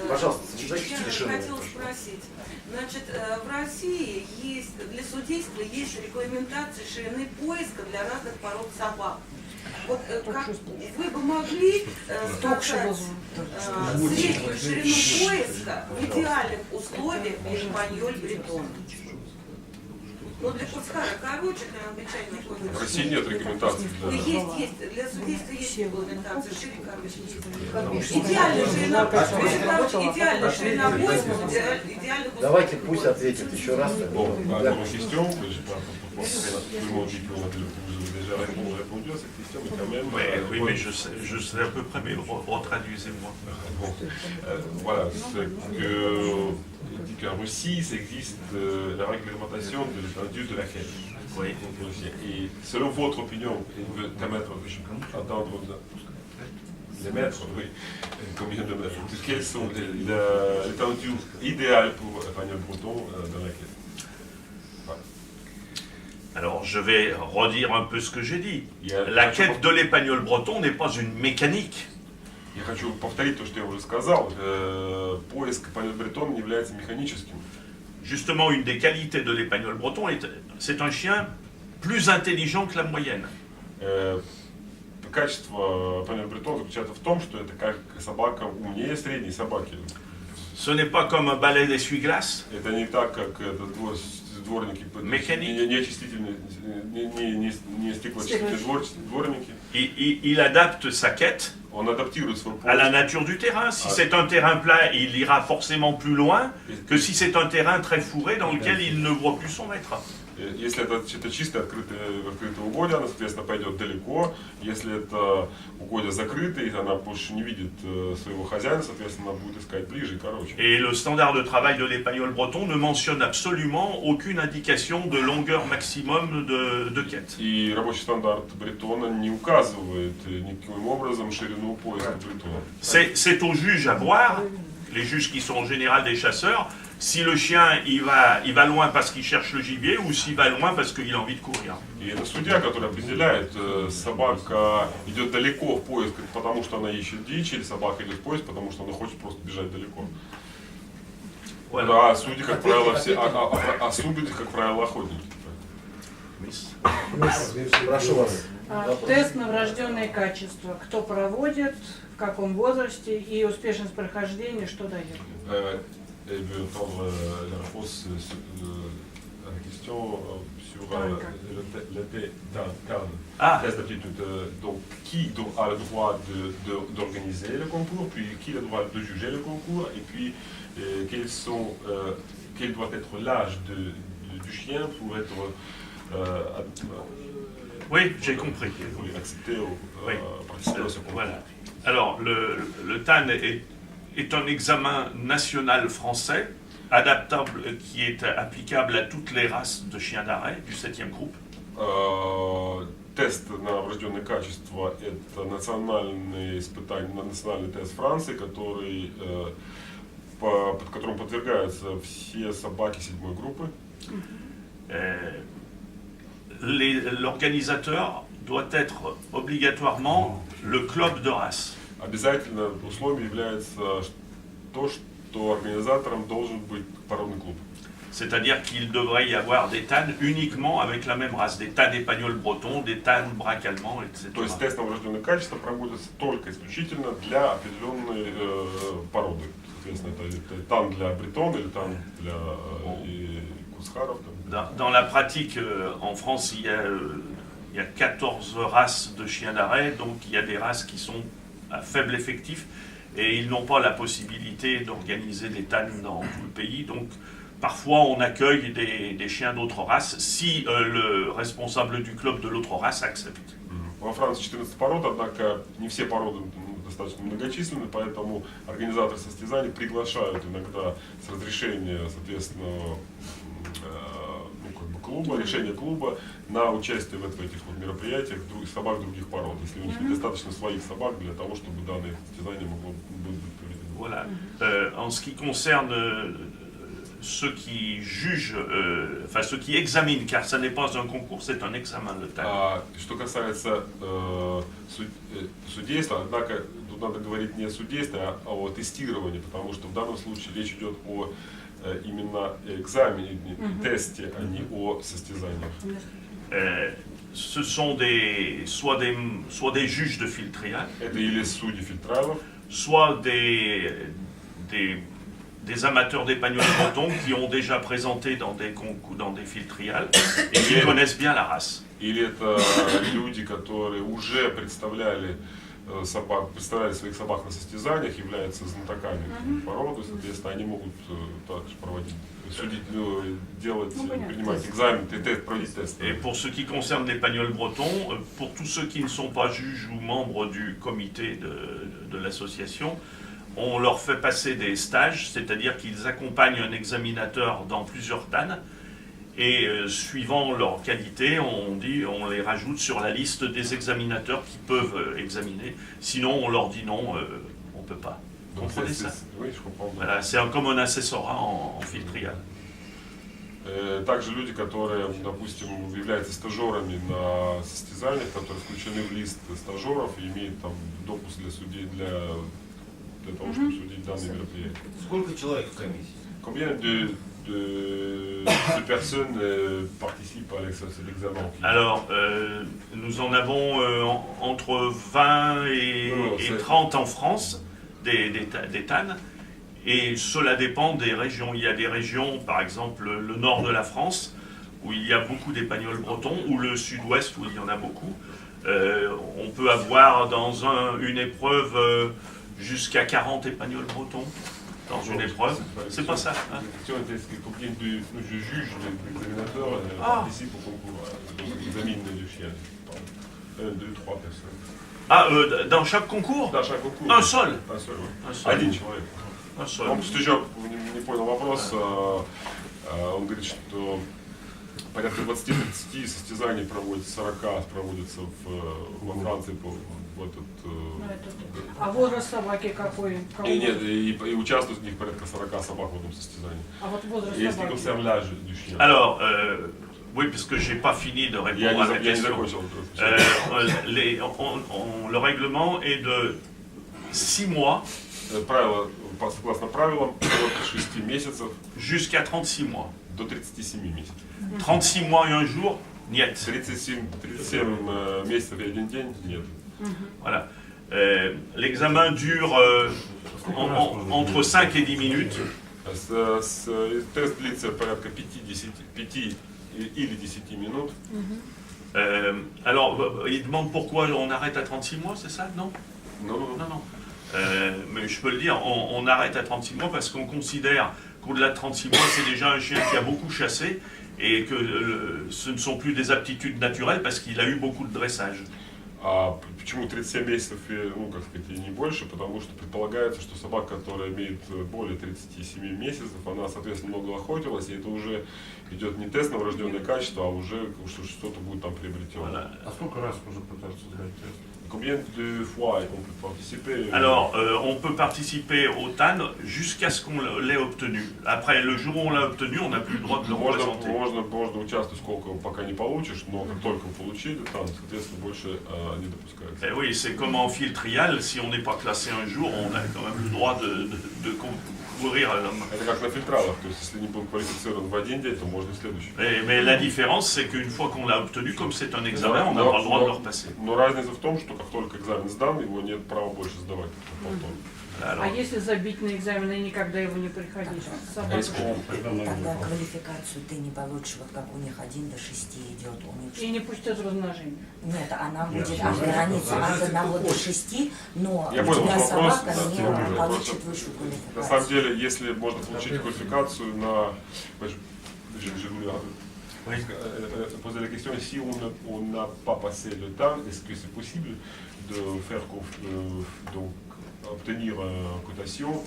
Пожалуйста, Я хотела спросить. Значит, в России есть, для судейства есть регламентация ширины поиска для разных пород собак. Вот как вы бы могли сказать среднюю ширину поиска в идеальных условиях эспаньоль бретон? Ну, для Курцхара короче, для англичанина какой-то. В России нет рекомендаций. Есть. Для судейства есть регламентация шире, короче. Идеальная ширина поиска, идеальная ширина поиска, идеальных условиях. Давайте пусть ответит еще раз. Oui, mais je sais à peu près, mais retraduisez-moi. Voilà, dit qu'en Russie, ça existe la réglementation de l'étendue de la quête. Oui. Et selon votre opinion, qu'un maître attendre les mètres, oui, combien de mètres? Quelles sont l'étendue idéale pour épagnol breton dans la quête? Alors, je vais redire un peu ce que j'ai dit. La quête de l'épagnol breton n'est pas une mécanique. Я хочу повторить то, что я уже сказал. Поиск эпаньоль бретон не является механическим. Justement, une des qualités de l'épagnol breton, c'est un chien plus intelligent que la moyenne. Качество эпаньоль бретон заключается в том, что это как собака умнее средней собаки. Ce n'est pas comme un balai d'essuie-glace. Это не так, как дворники, не очистительные, не стеклоочистительные дворники. Il adapte sa quête à la nature du terrain. Si c'est un terrain plat, il ira forcément plus loin que si c'est un terrain très fourré dans lequel il ne voit plus son maître. Если это чистое открытое угодье, она, соответственно, пойдет далеко. Если это угодье закрытое, и она больше не видит своего хозяина, соответственно, она будет искать ближе и короче. Et le standard de travail de l'épagnol breton ne mentionne absolument aucune indication de longueur maximum de quête. И рабочий стандарт бретона не указывает никаким образом ширину поиска бретона. C'est au juge à voir, les juges qui sont en général des chasseurs, si le chien il va loin parce qu'il cherche le gibier ou s'il va loin parce qu'il a envie de courir. И это судья, который определяет, собака идет далеко в поиск, потому что она ищет дичь, или собака идет в поиск, потому что она хочет просто бежать далеко. Voilà. А судьи, как правило, все, а судьи, как правило, охотники. Прошу вас. Тест на врожденные качества. Кто проводит, в каком возрасте и успешность прохождения, что дает? Et veut entendre la réponse à la question sur le test d'aptitude. Donc, qui a le droit d'organiser le concours, puis qui a le droit de juger le concours, et puis quel doit être l'âge du chien pour être oui, j'ai compris. Accepté oui. Participer à ce concours. Voilà. Alors, le TAN est un examen national français, adaptable, qui est applicable à toutes les races de chiens d'arrêt du 7e groupe. Тест на врожденные качества – это национальный испытание, национальный тест Франции, который, под которым подвергаются все собаки 7-й группы. L'organisateur doit être obligatoirement le club de race. Обязательно условием является то, что организатором должен быть породный клуб. C'est-à-dire qu'il devrait y avoir des TAN uniquement avec la même race, des TAN espagnols bretons, des TAN braque allemands, etc. То есть тест на врожденные качества проводится только исключительно для определенной породы. Соответственно, это TAN для бретон или TAN для кусхаров. Dans la pratique, en France, il y a 14 races de chiens d'arrêt, donc il y a des races qui sont à faible effectif et ils n'ont pas la possibilité d'organiser des TAN dans tout le pays. Donc parfois on accueille des chiens d'autres races si le responsable du club de l'autre race accepte. Во Франции 14 пород, однако не все породы достаточно многочисленны, поэтому организаторы состязаний приглашают иногда с разрешения, соответственно, клуба, решение клуба на участие в этих вот мероприятиях собак других пород, если у них недостаточно своих собак для того, чтобы данное состязание могло быть проведено. Voilà. En ce qui concerne ceux qui jugent, enfin ceux qui examinent, car ça n'est pas un concours, c'est un examen le TAN. Что касается судейства, однако тут надо говорить не о судействе, а о тестировании, потому что в данном случае речь идет о именно экзамене, тесте, а не о состязаниях. Ce sont soit des juges de fil trial, Это или судьи фильтралов, soit des amateurs d'épagnols bretons qui ont déjà présenté dans des concours, dans des fil trial et qui connaissent bien la race. Или это люди, которые уже представляли своих собак на состязаниях, являются знатоками породы, соответственно, они могут также проводить, судить, делать, принимать экзамен, проводить тест. Et pour ce qui concerne l'épagnol breton, pour tous ceux qui ne sont pas juges ou membres du comité de l'association, on leur fait passer des stages, c'est-à-dire qu'ils accompagnent un examinateur dans plusieurs TAN. Et suivant leur qualité, on les rajoute sur la liste des examinateurs qui peuvent examiner. Sinon, on leur dit non, on ne peut pas. Vous comprenez ça? Oui, je comprends. Voilà, c'est comme un assessorat en fil trial. Также люди, которые, допустим, являются стажерами на состязаниях, которые включены в лист стажеров и имеют там допуск для судей, для того, чтобы судить данные мероприятия. Сколько человек в комиссии? Combien de personnes participent à l'examen? Alors, nous en avons entre 20 et 30 en France, des TAN, et cela dépend des régions. Il y a des régions, par exemple le nord de la France, où il y a beaucoup d'épagnols bretons, ou le sud-ouest, où il y en a beaucoup. On peut avoir dans une épreuve jusqu'à 40 épagnols bretons. Dans une épreuve, c'est pas ça. Hein? Combien de juges, d'examinateurs participent au concours, examinent les chiens? 1, 2, 3 personnes. Ah, dans chaque concours? Dans chaque concours. Un seul? Un seul, oui. Un seul. Один человек. Un seul. Он просто еще не понял вопрос. Он говорит, что порядка 20-30 состязаний проводится, 40 проводится во Франции в этот... А возраст собаки какой? И участвуют в них порядка 40 собак в одном состязании. А вот возраст собаки? Alors, oui, parce que je n'ai pas fini de répondre à la question. Le règlement est de 6 mois. Правило согласно правилам, от 6 месяцев jusqu'à 36 mois. до 37 месяцев. 36 mois et un jour, нет. 37 месяцев и 1 день нет. Voilà. L'examen dure entre 5 et 10 minutes. Тест длится порядка 5 или 10 минут. Alors, il demande pourquoi on arrête à 36 mois, c'est ça? Non? Non. Mais je peux le dire, on arrête à 36 mois parce qu'on considère qu'au-delà de 36 mois, c'est déjà un chien qui a beaucoup chassé et que ce ne sont plus des aptitudes naturelles parce qu'il a eu beaucoup de dressage. А почему 37 месяцев, ну, как сказать, и не больше? Потому что предполагается, что собака, которая имеет более 37 месяцев, она, соответственно, много охотилась, и это уже идет не тест на врожденное качество, а уже что-то будет там приобретено. Voilà. А сколько раз можно пытаться сдать тест? Combien de fois on peut participer? Alors, on peut participer au TAN jusqu'à ce qu'on l'ait obtenu. Après, le jour où on l'a obtenu, on n'a plus le droit de le représenter. Можно участвовать сколько пока не получишь, но как только получили, там, соответственно, больше не допускается. Eh oui, c'est comme en fil trial, si on n'est pas classé un jour, on a quand même le droit de courir. Это как на фильтралах, то есть если не был квалифицирован в один день, то можно в следующий. Mais la différence, c'est qu'une fois qu'on l'a obtenu, comme c'est un examen, on n'a pas le droit de le repasser. Но разница в том, что как только экзамен сдан, его нет права больше сдавать повторно. А если забить на экзамен и никогда его не приходить? Тогда квалификацию ты не получишь, вот как у них 1 до 6 идет. У них... И не пустят размножение? Нет, она будет от границы от 1 до 6, но Я у понял, тебя вопрос, собака да, не получит высшую квалификацию. На самом деле, если можно получить квалификацию на... Poser la question si on n'a pas passé le temps, est-ce que c'est possible de faire donc obtenir une cotation?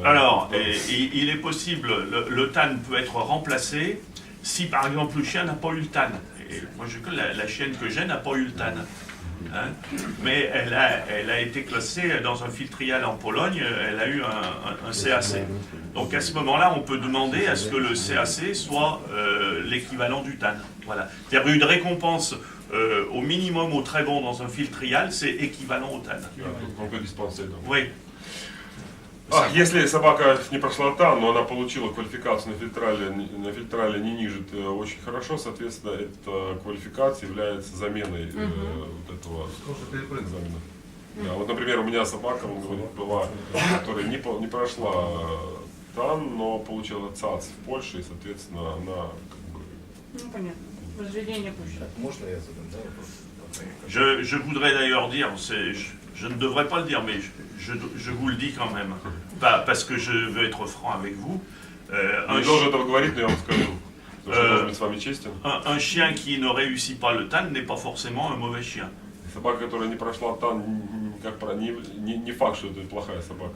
Alors, il est possible, le TAN peut être remplacé si par exemple le chien n'a pas eu le TAN. Et moi, la chienne que j'ai n'a pas eu le TAN. Hein, mais elle a été classée dans un fil trial en Pologne, elle a eu un CAC. Donc à ce moment-là, on peut demander à ce que le CAC soit l'équivalent du TAN. Voilà. C'est-à-dire une récompense au minimum au très bon dans un fil trial, c'est équivalent au TAN. On peut dispenser. Donc. Oui. Если собака не прошла ТАН, но она получила квалификацию на фильтрале не ниже очень хорошо, соответственно, эта квалификация является заменой вот этого экзамена. Да, вот, например, у меня собака, он говорит, была, которая не прошла ТАН, но получила ЦАЦ в Польше, и, соответственно, она как бы... Ну, понятно. Возведение пусть. Можно я задам, да, вопрос? Je voudrais d'ailleurs dire, je ne devrais pas le dire, mais je vous le dis quand même, pas parce que je veux être franc avec vous. Un chien qui ne réussit pas le TAN n'est pas forcément un mauvais chien. Собака, которая не прошла ТАН, не факт, что это плохая собака.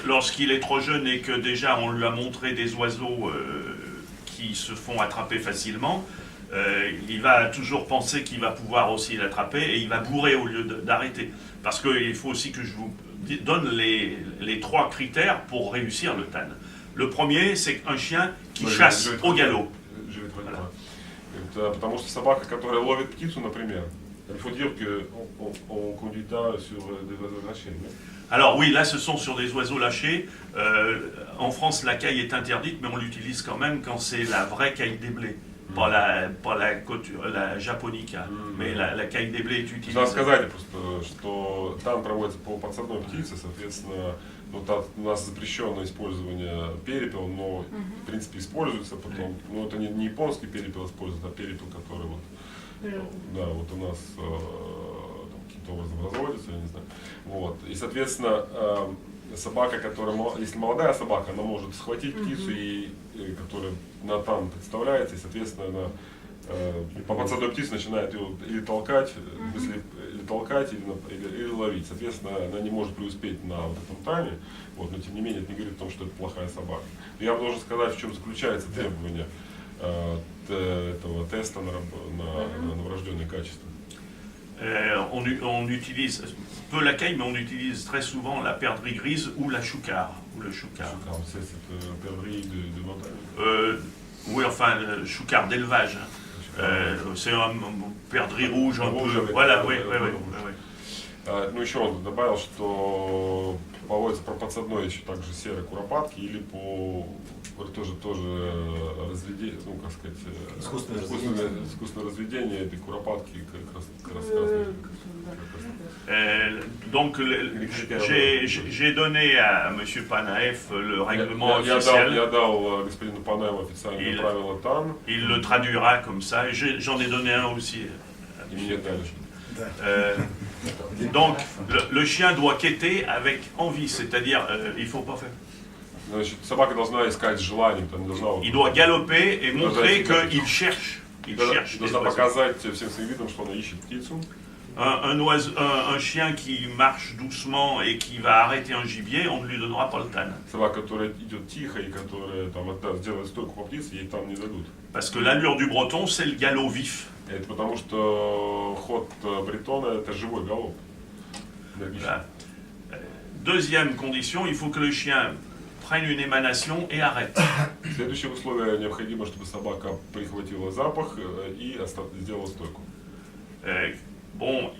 Lorsqu'il est trop jeune et que déjà on lui a montré des oiseaux qui se font attraper facilement, il va toujours penser qu'il va pouvoir aussi l'attraper et il va bourrer au lieu d'arrêter. Parce qu'il faut aussi que je vous donne les 3 critères pour réussir le TAN. Le premier, c'est un chien qui chasse au galop. Voilà. Потому что собака, которая ловит птицу, например, il faut dire qu'on conduit sur des oiseaux lâchés. Alors oui, là ce sont sur des oiseaux lâchés. En France, la caille est interdite, mais on l'utilise quand même quand c'est la vraie caille des blés. Pas la japonica, mais la caille des blés est utilisée. Надо сказать просто, что там проводится по подсадной птице, соответственно, ну, у нас запрещено использование перепела, но в принципе используется потом. Но это не японский перепел используется, а перепел, который вот, да, вот у нас каким-то образом разводится, я не знаю. Вот. И соответственно, собака, которая, если молодая собака, она может схватить птицу, которая на ТАН представляется, и, соответственно, она по подсадной птице начинает ее или толкать, или ловить. Соответственно, она не может преуспеть на вот этом ТАНе, вот, но тем не менее это не говорит о том, что это плохая собака. Но я вам должен сказать, в чем заключается требование этого теста на врожденное качество. On utilise peu la caille, mais on utilise très souvent la perdrix grise ou la choucard. Ou le choucard. C'est cette perdrix de montagne. Oui, enfin, le choucard d'élevage. C'est un perdrix rouge un peu. Voilà, oui. Ну, еще он добавил, что поводится про подсадной еще также серой куропатки или по тоже разведение, ну, как сказать, искусственное разведение этой куропатки Donc j'ai donné à M. Panaev le règlement officiel. Я дал господину Панаеву официальные правила ТАН. Il le traduira comme ça. J'en ai donné un aussi. Donc le chien doit quêter avec envie, c'est-à-dire il faut pas faire. Значит, собака должна искать желание, там, должна, il doit galoper et montrer qu'il cherche. Il cherche. Должна показать всем своим видом, что она ищет птицу. Un chien qui marche doucement et qui va arrêter un gibier, on ne lui donnera pas le tan. Собака, которая идет тихо и которая там делает стойку по птице, ей там не дадут. Parce que l'allure du breton, c'est le galop vif. Это потому что ход бретона это живой галоп. Voilà. Deuxième condition, il faut que le chien prenne une émanation et arrête. Следующее условие, необходимо, чтобы собака прихватила запах и сделала стойку. Bon,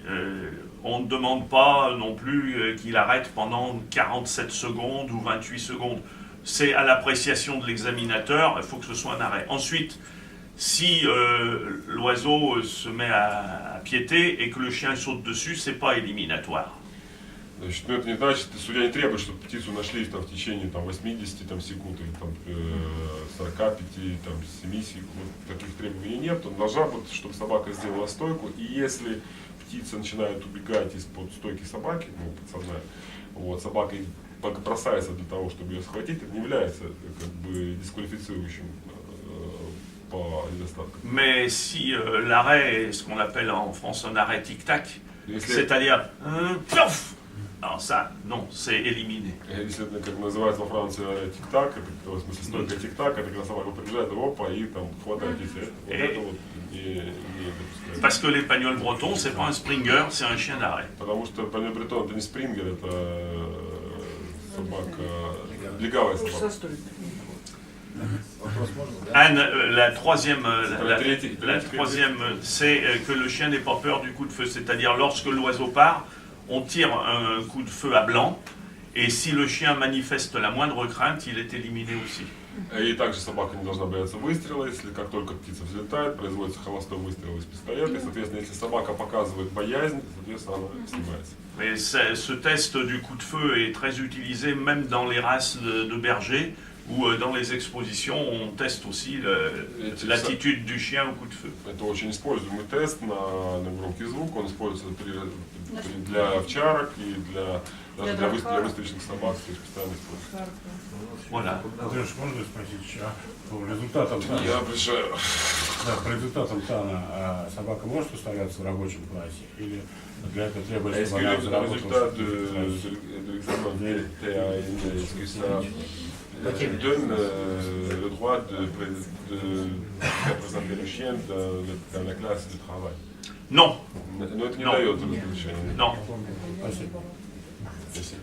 on ne demande pas non plus qu'il arrête pendant 47 secondes ou 28 secondes. C'est à l'appréciation de l'examinateur, il faut que ce soit un arrêt. Ensuite, si l'oiseau se met à piéter et que le chien saute dessus, c'est pas éliminatoire. Значит, ну это не значит, судья не требует, чтобы птицу нашли там, в течение там, 80 там, секунд или там, 45, там, 7 секунд. Таких требований нет. Он должна быть, чтобы собака сделала стойку. И если птица начинает убегать из-под стойки собаки, ну, подсадная, вот, собака бросается для того, чтобы ее схватить, это не является как бы дисквалифицирующим по недостаткам. Mais si l'arrêt est ce qu'on appelle en France un arrêt tic-tac, c'est-à-dire alors ça, non, c'est éliminé. Если это, как называется во Франции, тик-так, это, в смысле, стойка тик-так, это когда собака приезжает, опа, и там хватает птицы. Вот это вот не допускается. Parce que l'épagnol breton, c'est pas un springer, c'est un chien d'arrêt. Потому что l'épagnol breton, это не спрингер, это собака, легавая собака. Anne, la troisième, c'est que le chien n'ait pas peur du coup de feu. C'est-à-dire, lorsque l'oiseau part, on tire un coup de feu à blanc, et si le chien manifeste la moindre crainte, il est éliminé aussi. И также собака не должна бояться выстрела, если как только птица взлетает, производится холостой выстрел из пистолета, и, соответственно, если собака показывает боязнь, соответственно, она снимается. Mais ce test du coup de feu est très utilisé même dans les races de bergers, ou dans les expositions, on teste aussi l'attitude du chien au coup de feu. Это очень используемый тест на громкий звук, он используется для овчарок и для выстрелочных собак, то есть постоянно используется. Voilà. Андрюш, можно спросить, по результатам ТАНа? Я обещаю. Да, по результатам ТАНа собака может устояться в рабочем классе? Или для этого требуется, чтобы она заработала? Donne le droit de représenter le chien dans la classe de travail. Non. Но это не дает разрешения. Non. Спасибо.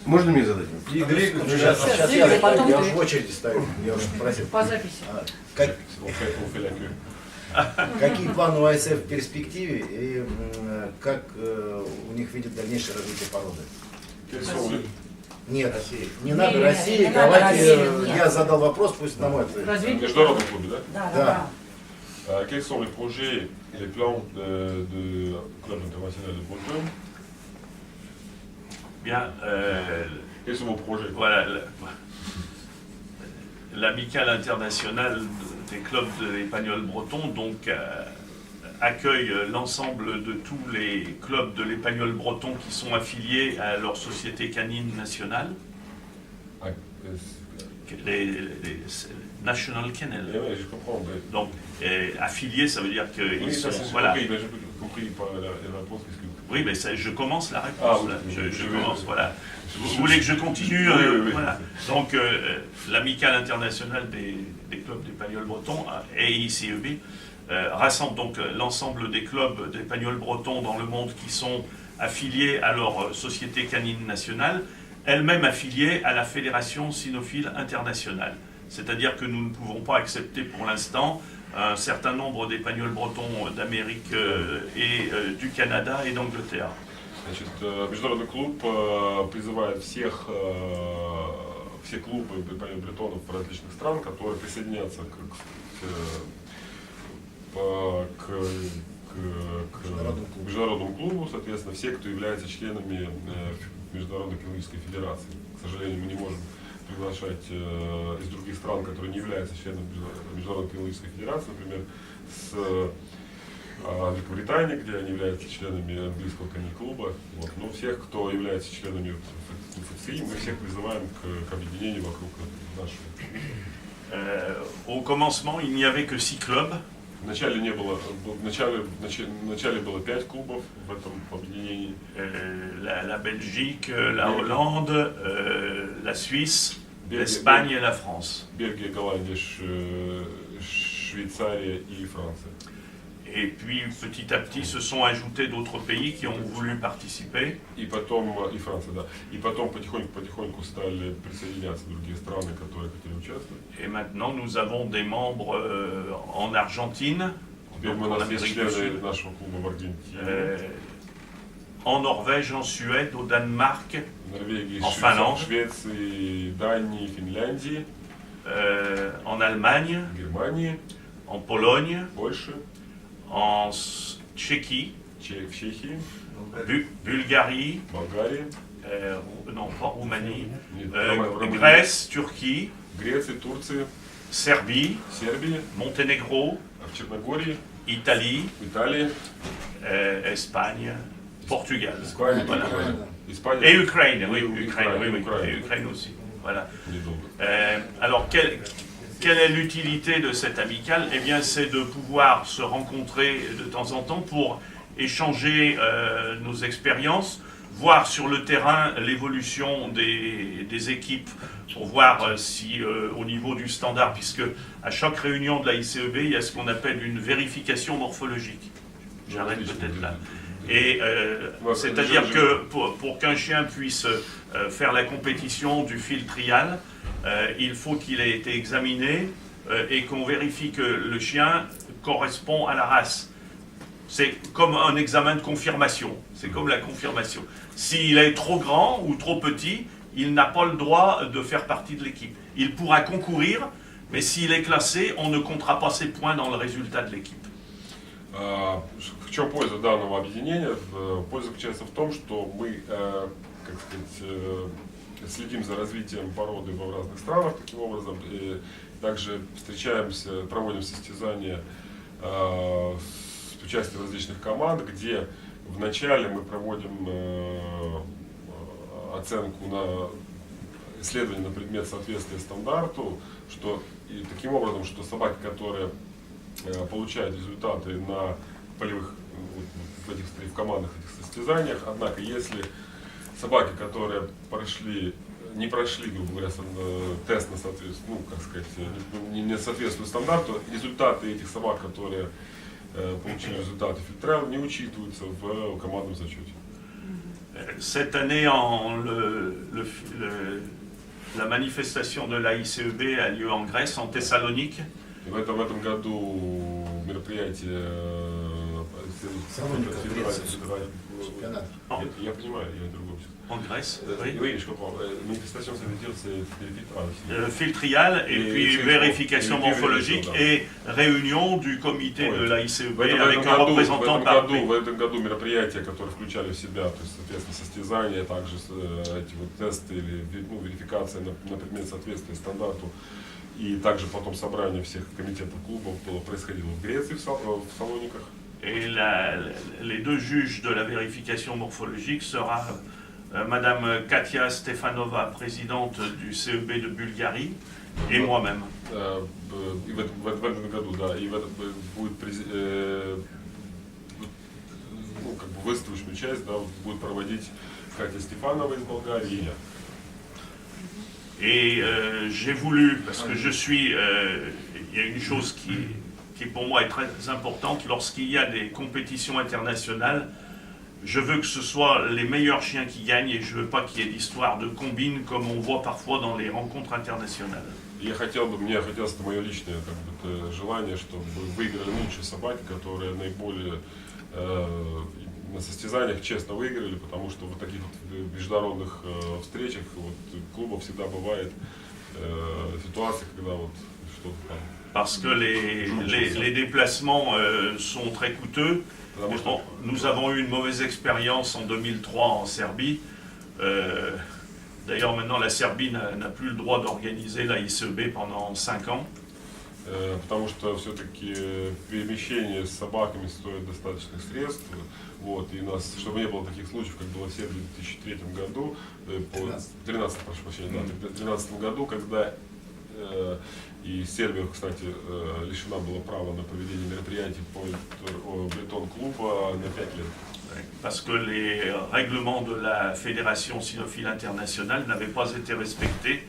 Можно мне задать? Игорь, сейчас я уже в очереди стою, я уже просил. По записи. Какие планы у АСФ в перспективе и как у них видят дальнейшее развитие породы? Нет, не надо России, давайте я задал вопрос, пусть на мой ответ. В международном клубе, да? Да. Quels sont les projets et les plans de Club International de Breton? Bien. Quels sont vos projets? Voilà. L'amicale internationale des clubs de l'épagnol breton donc accueille l'ensemble de tous les clubs de l'épagnol breton qui sont affiliés à leur société canine nationale. Les National Kennel. Oui, je comprends. Mais... Donc, affiliés, ça veut dire qu'ils oui, sont... Ça, voilà. J'ai compris par la réponse. Oui, mais ça, je commence la réponse. Ah, là. oui, je commence, voilà. Vous voulez que je continue? Oui. Voilà. Donc, l'amicale internationale des clubs d'épagnols bretons, AICEB, rassemble donc l'ensemble des clubs d'épagnols bretons dans le monde qui sont affiliés à leur société canine nationale, elle-même affiliée à la Fédération cynophile internationale. C'est-à-dire que nous ne pouvons pas accepter pour l'instant un certain nombre d'Espagnols bretons d'Amérique et du Canada et d'Angleterre. Значит, международный клуб призывает все клубы бретонов различных стран, которые присоединятся к международному клубу, соответственно, все, кто является членами Международной кинологической федерации. К сожалению, мы не можем приглашать из других стран, которые не являются членами Международной кинологической федерации, например, с Великобритании, где они являются членами английского киноклуба. Вот. Но всех, кто является членами ФЦИ, мы всех призываем к объединению вокруг нашего. Au commencement, il n'y avait que 6 clubs. Вначале было 5 клубов в этом объединении. La Belgique, la Hollande, la Suisse, l'Espagne et la France. Бельгия, Голландия, Швейцария и Франция. Et puis petit à petit se sont ajoutés d'autres pays qui ont voulu participer. И потом, и Франция, да. И потом потихоньку стали присоединяться другие страны, которые хотели участвовать. Et maintenant nous avons des membres en Argentine, donc en Amérique du Sud, нашего клуба в Аргентине. En Norvège, en Suède, au Danemark, Норвегии, en Finlande, Швеции, Дании, Финляндии, en Allemagne, Германии, en Pologne, Польше, en Tchéquie, в Чехии, Bulgarie, Болгарии, non pas Roumanie, Grèce, Turquie, Греции, Турции, Serbie, Сербии, Monténégro, в Черногории, Italie, Италии, Espagne, Portugal. Испания, Voilà. Испания. Et Ukraine, oui, et Ukraine aussi. Voilà. Alors, quelle est l'utilité de cette amicale? Eh bien, c'est de pouvoir se rencontrer de temps en temps pour échanger nos expériences, voir sur le terrain l'évolution des équipes, pour voir si au niveau du standard, puisque à chaque réunion de la ICEB, il y a ce qu'on appelle une vérification morphologique. J'arrête peut-être là. Et c'est-à-dire que pour qu'un chien puisse faire la compétition du fil trial, il faut qu'il ait été examiné et qu'on vérifie que le chien correspond à la race. C'est comme un examen de confirmation, c'est comme la confirmation. S'il est trop grand ou trop petit, il n'a pas le droit de faire partie de l'équipe. Il pourra concourir, mais s'il est classé, on ne comptera pas ses points dans le résultat de l'équipe. В чем польза данного объединения? Польза заключается в том, что мы, как сказать, следим за развитием породы в разных странах таким образом, и также встречаемся, проводим состязания с участием различных команд, где вначале мы проводим оценку на исследование на предмет соответствия стандарту, что и таким образом, что собаки, которые получают результаты на полевых в командных этих состязаниях, однако если собаки, которые не прошли, грубо говоря, тест на соответствие, ну, как сказать, не соответствуют стандарту, результаты этих собак, которые получили результаты фильтрал, не учитываются в командном зачете. Cette année, la manifestation de la ICEB a lieu en Grèce, en Thessalonique. В этом году мероприятие я понимаю, я другом. En Grèce, oui, je comprends. Manifestation, ça veut dire c'est filtrial et puis vérification morphologique et réunion du comité de la ICEB avec un représentant par pays. В этом году мероприятия, которые включали в себя, то есть, соответственно, состязания, также эти вот тесты или верификация на предмет соответствия стандарту, и также потом собрание всех комитетов клубов происходило в Греции, в Салониках. Et les deux juges de la vérification morphologique sera Madame Katia Stefanova, présidente du CEB de Bulgarie, et moi-même. И в этом году, да, и будет как бы выставочную часть, да, будет проводить Катя Стефанова из Болгарии и я. Et j'ai voulu, parce que je suis, il y a une chose qui pour moi est très importante, lorsqu'il y a des compétitions internationales, je veux que ce soit les meilleurs chiens qui gagnent et je ne veux pas qu'il y ait d'histoire de combine comme on voit parfois dans les rencontres internationales. Мне хотелось, это мое личное желание, чтобы выиграли лучшие собаки, которые наиболее на состязаниях честно выиграли, потому что в таких вот международных встречах вот, клубов всегда бывает ситуация, когда вот что-то там. Parce que les déplacements sont très coûteux. Bon, nous avons eu une mauvaise expérience en 2003 en Serbie. D'ailleurs, maintenant, la Serbie n'a plus le droit d'organiser la ICEB pendant 5 ans. Потому что все-таки перемещение с собаками стоит достаточных средств. Вот, и у нас, чтобы не было таких случаев, как было в Сербии в 2003 году, в 2013 году, когда и Сербия, кстати, лишена была права на проведение мероприятий по Бретон-клуба на 5 лет. Parce que les règlements de la Fédération cynophile internationale n'avaient pas été respectés,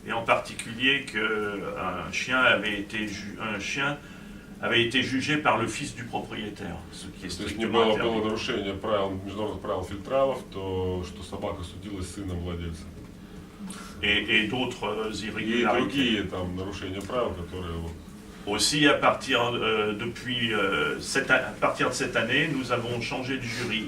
et en particulier qu'un chien avait été jugé par le fils du propriétaire, ce qui est strictement interdit. Было нарушение международных правил фильтралов, то что собака судилась сыном владельца. Et d'autres irrégularités. И другие там нарушения правил, которые Aussi, à partir de cette année, nous avons changé de jury.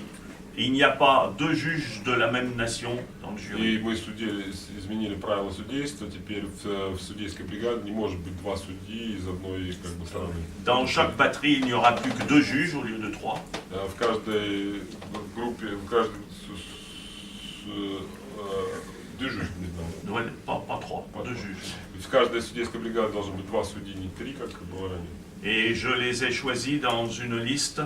Il n'y a pas 2 juges de la même nation dans le jury. И мы изменили правила судейства. Теперь в судейской бригаде не может быть 2 судьи из одной страны. Dans chaque batterie, il n'y aura plus que 2 juges au lieu de 3. В каждой группе, в каждой 2 juges. Pas 3, 2 juges. В каждой судейской бригаде должно быть 2 судьи, не 3, как было ранее. Et je les ai choisis dans une liste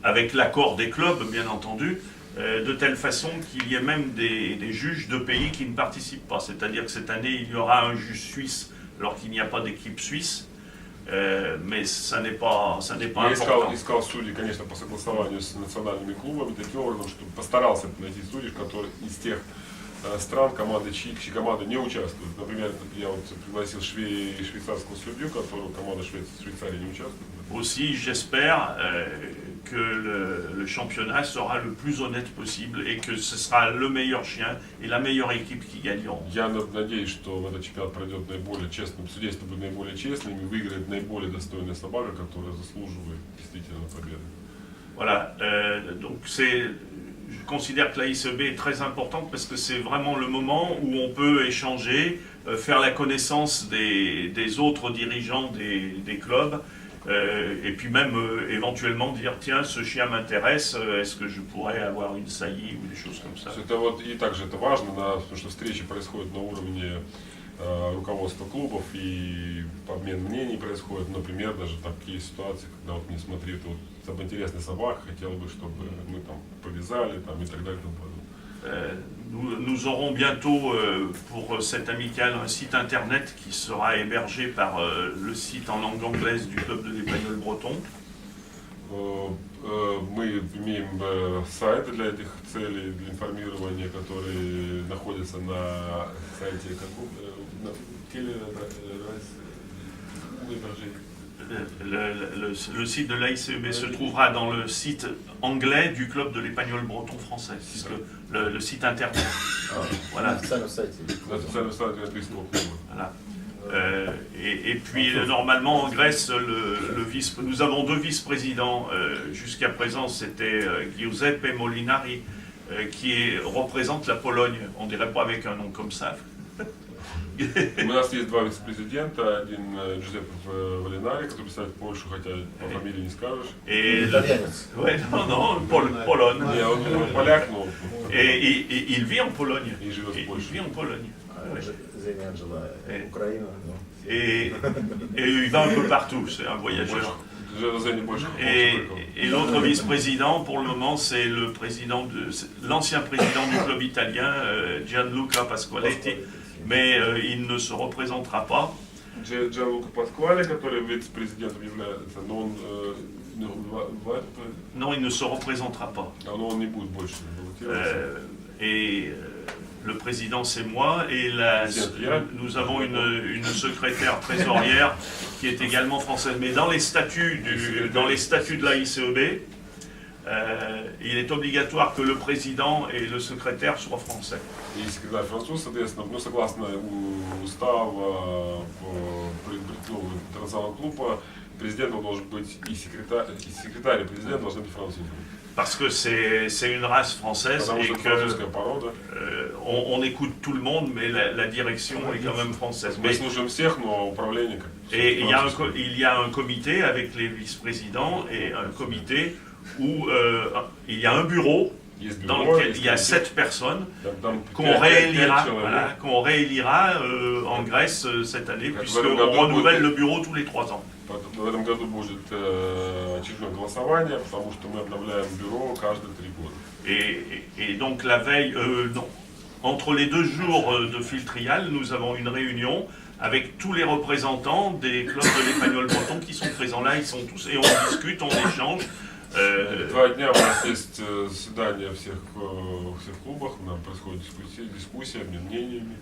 avec l'accord des clubs, bien entendu, de telle façon qu'il y ait même des juges de pays qui ne participent pas. C'est-à-dire que cette année, il y aura un juge suisse alors qu'il n'y a pas d'équipe suisse. Mais ça n'est pas important. Я искал судей, конечно, по согласованию с национальными клубами, таким образом, чтобы постарался найти судей, которые из тех стран, чьи команды не участвуют. Например, я вот пригласил швейцарского судью, которого команда Швейцарии не участвует. Aussi, j'espère que le championnat sera le plus honnête possible et que ce sera le meilleur chien et la meilleure équipe qui gagneront. Я надеюсь, что этот чемпионат пройдет наиболее честным, судейство будет наиболее честным и выиграет наиболее достойная собака, которая заслуживает действительно победы. Voilà, donc je considère que la ICEB est très importante parce que c'est vraiment le moment où on peut échanger, faire la connaissance des autres dirigeants des clubs. Et puis même éventuellement dire tiens ce chien m'intéresse, est-ce que je pourrais avoir une saillie ou des choses comme ça. Это вот и также это важно, потому что встречи происходят на уровне руководства клубов и обмен мнений происходит. Например, даже такие ситуации, когда вот мне смотри, это вот интересная собака, хотел бы, чтобы мы там повязали там и так далее. Nous aurons bientôt pour cette amicale un site internet qui sera hébergé par le site en langue anglaise du club de l'Épagnols breton. Мы имеем сайты для этих целей, для информирования, которые находятся на сайте Le site de l'AICEB se trouvera dans le site anglais du club de l'Épagnol breton français, puisque le site internet. Voilà. Voilà. Et puis normalement en Grèce, nous avons 2 vice-présidents. Jusqu'à présent, c'était Giuseppe Molinari qui représente la Pologne. On dirait pas avec un nom comme ça. У нас есть 2 вице-президента, один Джузеппе Валинари, который представляет Польшу, хотя по фамилии не скажешь. Итальянец. Ouais, non, Pologne. Не, он поляк, но... Et il vit en Pologne. И живет в Польше. Il vit en Pologne. Зеня Анджела, Украина. Et il va un peu partout, c'est un voyageur. Et l'autre vice-président, pour le moment, c'est l'ancien président du club italien, Gianluca Pasqualetti, mais il ne se représentera pas. Gianluca Pasquale, который вице-президентом является, но он... Non, il ne se représentera pas. Но он не будет больше баллотироваться. Et le président, c'est moi, et nous avons une secrétaire trésorière qui est également française. Mais dans les statuts de la ICEB, il est obligatoire que le président et le secrétaire soient français. И секретарь француз, соответственно, ну, согласно устава internationalного клуба, президентом должен быть и секретарь и президент должны быть французами. Parce que c'est une race française et que on écoute tout le monde, mais la direction est quand même française. Mais, et il y a un comité avec les vice-présidents et un comité où il y a un bureau dans lequel il y a 7 personnes qu'on réélira, en Grèce cette année, puisqu'on renouvelle le bureau tous les 3 ans. В этом году будет очередное голосование, потому что мы обновляем бюро каждые 3 года. Et donc la veille, entre les 2 jours de Filtrial, nous avons une réunion avec tous les représentants des clubs de l'Espagnol breton qui sont présents là, ils sont tous, et on discute, on échange. 2 дня у нас есть заседания всех клубах, нам происходит дискуссия, обмен мнениями.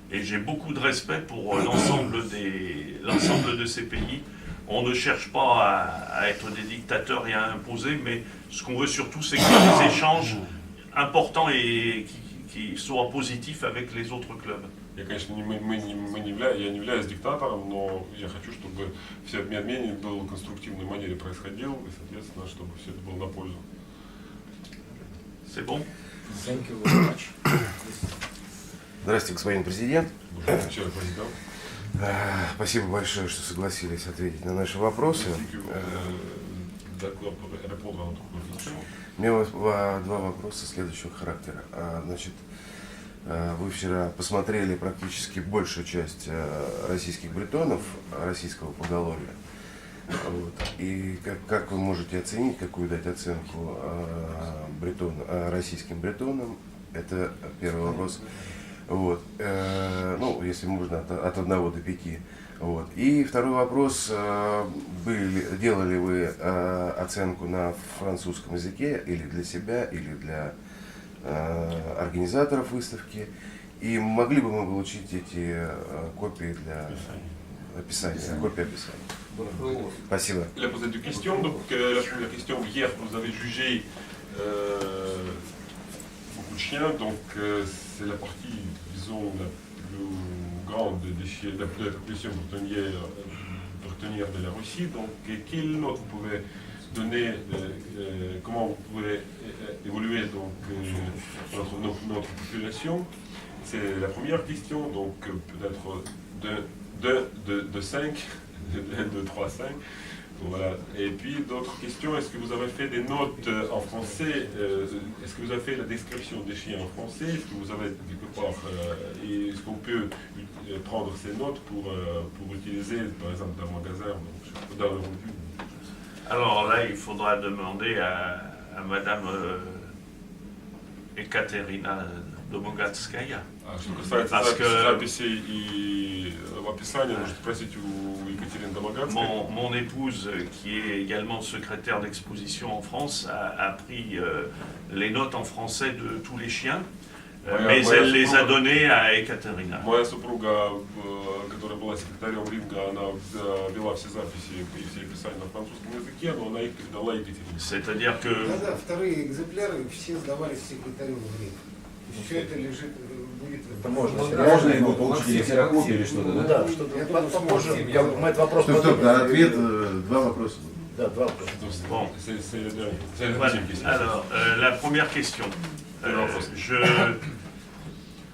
Et j'ai beaucoup de respect pour l'ensemble de ces pays. On ne cherche pas à être des dictateurs et à imposer, mais ce qu'on veut surtout, c'est qu'il y ait des échanges importants et qui soient positifs avec les autres clubs. Я, конечно, я не являюсь диктатором, но я хочу, чтобы все обмен мнений был в конструктивной манере происходил, и, соответственно, чтобы все это было на пользу. C'est bon? Thank you very much. Здравствуйте, господин президент. Спасибо большое, что согласились ответить на наши вопросы. У меня 2 вопроса следующего характера. Значит, вы вчера посмотрели практически большую часть российских бретонов, российского поголовья. Вот. И как вы можете оценить, какую дать оценку российским бретонам? Это первый вопрос. Вот. Ну, если можно, от 1 до 5. Вот. И второй вопрос. Делали вы оценку на французском языке или для себя, или для организаторов выставки? И могли бы мы получить эти копии для описания, копии описания? Спасибо. Il a posé 2 questions. Donc, la première question, hier, vous avez jugé beaucoup de chiens. Donc, c'est la partie, disons, la plus grande de la population bretonnière de la Russie. Donc, quelle note vous pouvez donner, comment vous pouvez évoluer donc, notre population? C'est la première question. Donc, peut-être de 5. de 3 5. Voilà. Et puis d'autres questions, est-ce que vous avez fait des notes en français? Est-ce que vous avez fait la description des chiens en français? Est-ce que vous avez quelque part, est-ce qu'on peut prendre ces notes pour utiliser par exemple dans le magasin, dans le revue? Alors là, il faudra demander à Madame Ekaterina Domogatskaya. Что касается записи и описания, можете спросить у Екатерины Домогатской. Mon épouse, qui est également secrétaire d'exposition en France, a pris les notes en français de tous les chiens, mais elle les a données à Ekaterina. Моя супруга, которая была секретарем ринга, она вела все записи и все описания на французском языке, но она их передала Екатерине. C'est-à-dire que... Да, вторые экземпляры все сдавались секретарю в ринг. Все это лежит, будет... Это можно его получить или ксерокопию или что-то, да? Да, что-то попозже. Мы этот вопрос... Стоп, ответ, 2 вопроса. Да, 2 вопроса. Bon. Alors, la première question.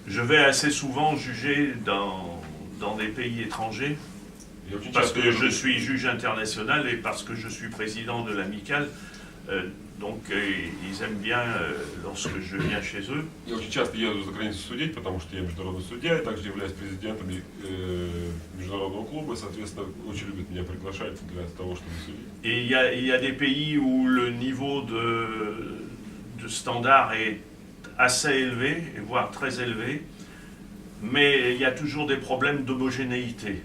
Je vais assez souvent juger dans des pays étrangers, parce que je suis juge international et parce que je suis président de l'amicale. Donc ils aiment bien lorsque je viens chez eux. Я очень часто еду за границу судить, потому что я международный судья, и также являюсь президентом международного клуба, соответственно, очень любят меня приглашать для того, чтобы судить. Et il y a des pays où le niveau de standard est assez élevé, voire très élevé, mais il y a toujours des problèmes d'homogénéité.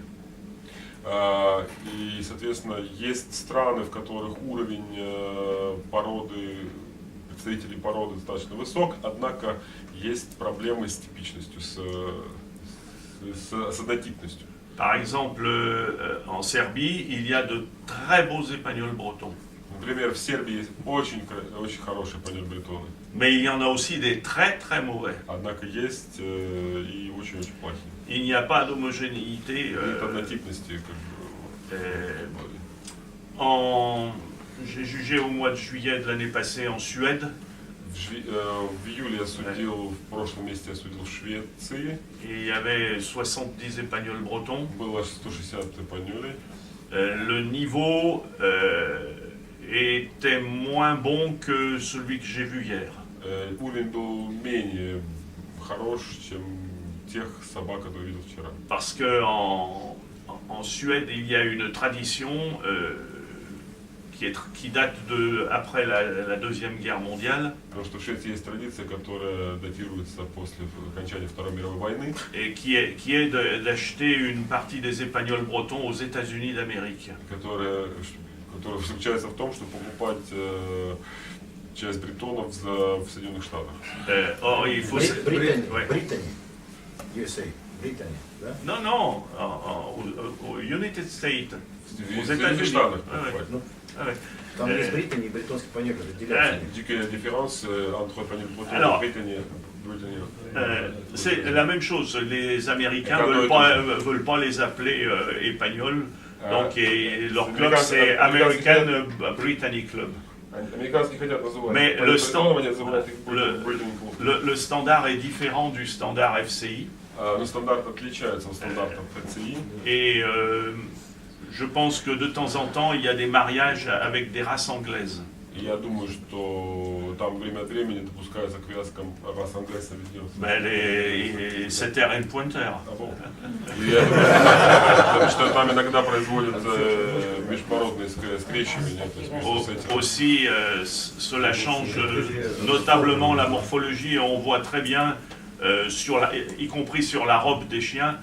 И, соответственно, есть страны, в которых уровень породы, представителей породы достаточно высок, однако есть проблемы с типичностью, с однотипностью. Par exemple, en Serbie, il y a de très beaux épagnols bretons. Например, в Сербии очень хорошие панель-бретоны. Mais il y en a aussi des très très mauvais. Однако есть и очень-очень плохие. Il n'y a pas d'homogénéité. Нет однотипности. J'ai jugé au mois de juillet de l'année passée en Suède. В июле я судил, в прошлом месяце я судил в Швеции. Et il y avait 70 épagnols bretons. Было 160 эпаньолей. Le niveau était moins bon que celui que j'ai vu hier. Уровень был менее хорош, чем тех собак, которые видел вчера. Parce que en Suède, il y a une tradition qui date de après la Deuxième Guerre mondiale. Потому что в Швеции есть традиция, которая датируется после окончания Второй мировой войны. Et qui est d'acheter une partie des épagnols bretons aux États-Unis d'Amérique. Которая заключается в том, чтобы покупать часть бретонов в Соединенных Штатах. Or, il faut... Британии. USA. Британии, да? Non, aux United States. Aux États-Unis. Там есть Британия и британский панель, разделяются. Dicquelle différence entre panier breton Alors, et Britannique. C'est la même chose. Les Américains veulent pas les appeler épagnols. Donc, leur club, c'est American Britannic Club. Mais le standard est différent du standard FCI. Et je pense que de temps en temps, il y a des mariages avec des races anglaises. Я думаю, что там время от времени допускается к вязкам рас английских ведется. Les setter and pointer. Потому что там иногда производят межпородные скрещивания. Aussi, cela change notablement la morphologie. On voit très bien, y compris sur la robe des chiens,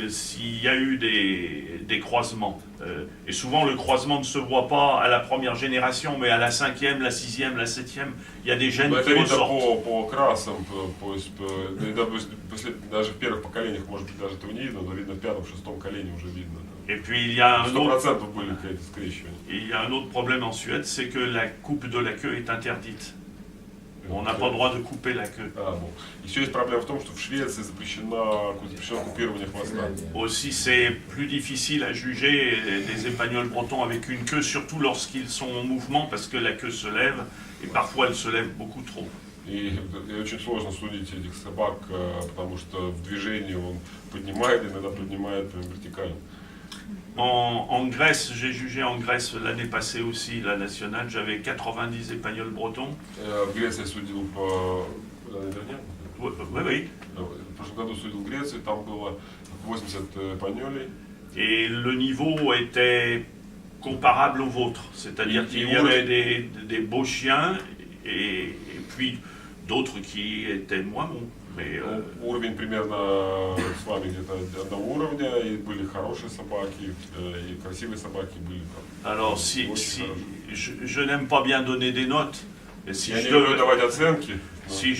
s'il y a eu des croisements. Et souvent, le croisement ne se voit pas à la première génération, mais à la 5e, la 6e, la 7e, il y a des gènes qui ressortent. По красам, даже в первых поколениях, может быть, даже этого не видно, но видно в пятом, шестом колене уже видно. Et puis, il y a un 100% были какие-то скрещивания. Il y a un autre problème en Suède, c'est que la coupe de la queue est interdite. On n'a pas le droit de couper la queue. Еще есть проблема в том, что в Швеции запрещено купирование хвоста. Aussi, c'est plus difficile à juger des épagnols bretons avec une queue, surtout lorsqu'ils sont en mouvement, parce que la queue se lève, et parfois elle se lève beaucoup trop. И очень сложно судить этих собак, потому что в движении он поднимает, иногда поднимает прям вертикально. En Grèce, j'ai jugé en Grèce l'année passée aussi, la nationale, j'avais 90 épagnols bretons. В Греции я судил Oui. В прошлом году судил в Греции, там было 80 панелей. Et le niveau était comparable au vôtre, c'est-à-dire qu'il y avait des beaux chiens et puis d'autres qui étaient moins bons. Mais, уровень примерно с вами где-то одного уровня, и были хорошие собаки, и красивые собаки были. Alors, si je n'aime pas bien donner des notes, et si je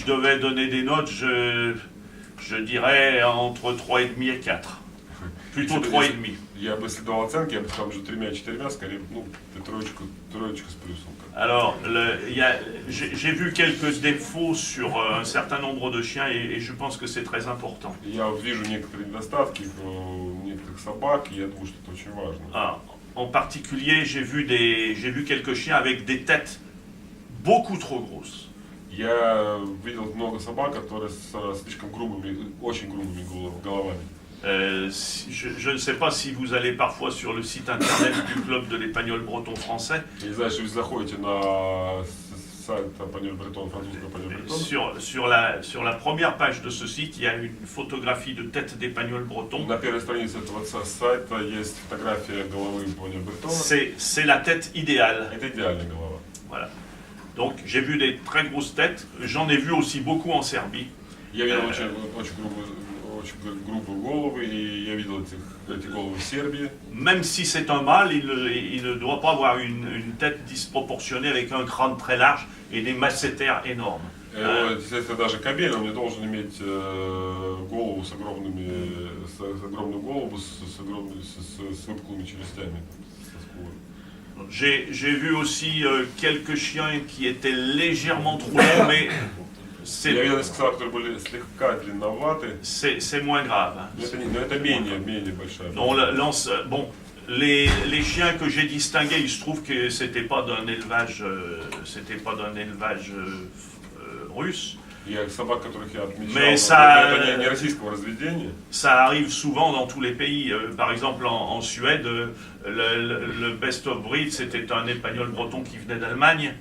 devais donner des notes, je dirais entre 3,5 et 4. Plutôt 3,5. Я бы следовал оценке, я бы сказал, между 3 и 4, скорее, троечка с плюсом. Alors, j'ai vu quelques défauts sur un certain nombre de chiens et je pense que c'est très important. Я вижу некоторые недостатки у некоторых собак, и я думаю, что это очень важно. En particulier, j'ai vu quelques chiens avec des têtes beaucoup trop grosses. Я видел много собак, которые с слишком грубыми, очень грубыми головами. Je ne sais pas si vous allez parfois sur le site internet du club de l'épagnol breton français. Sur la première page de ce site, il y a une photographie de tête d'épagnol breton. C'est la tête idéale. Voilà. Donc j'ai vu des très grosses têtes. J'en ai vu aussi beaucoup en Serbie. Même si c'est un mâle, il ne doit pas avoir une tête disproportionnée avec un crâne très large et des masséters énormes. Если даже кобель, он не должен иметь голову с огромную голову с выпуклыми челюстями. J'ai vu aussi quelques chiens qui étaient légèrement trop longs, mais Я видел несколько собак, которые были слегка длинноваты. C'est moins grave. Но это менее большая. Bon, les chiens que j'ai distingués, il se trouve que c'était pas d'un élevage, russe. Mais ça arrive souvent dans tous les pays. Par exemple, en Suède, le best of breed, c'était un épagneul breton qui venait d'Allemagne.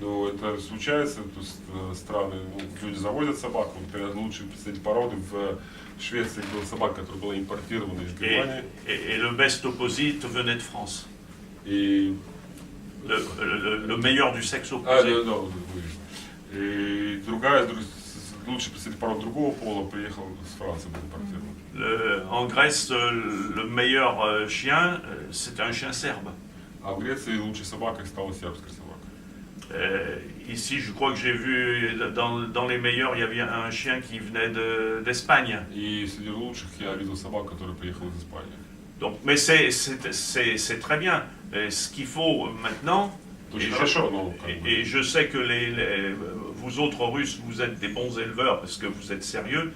Ну, это случается, то есть страны, люди заводят собак, например, лучшие представители породы в Швеции была собака, которая была импортирована из Германии. Et le best opposite venait de France. Et le meilleur du sexe opposé. И другая, лучший представитель пород другого пола приехал с Франции, был импортирован. En Grèce, le meilleur chien, c'était un chien serbe. А в Греции лучшей собакой стала сербская собака. Ici, je crois que j'ai vu dans les meilleurs, il y avait un chien qui venait d'Espagne. И среди лучших я видел собак, которая приехала из Испании. Donc, mais c'est très bien. Ce qu'il faut maintenant, et je sais que vous autres Russes, vous êtes des bons éleveurs parce que vous êtes sérieux.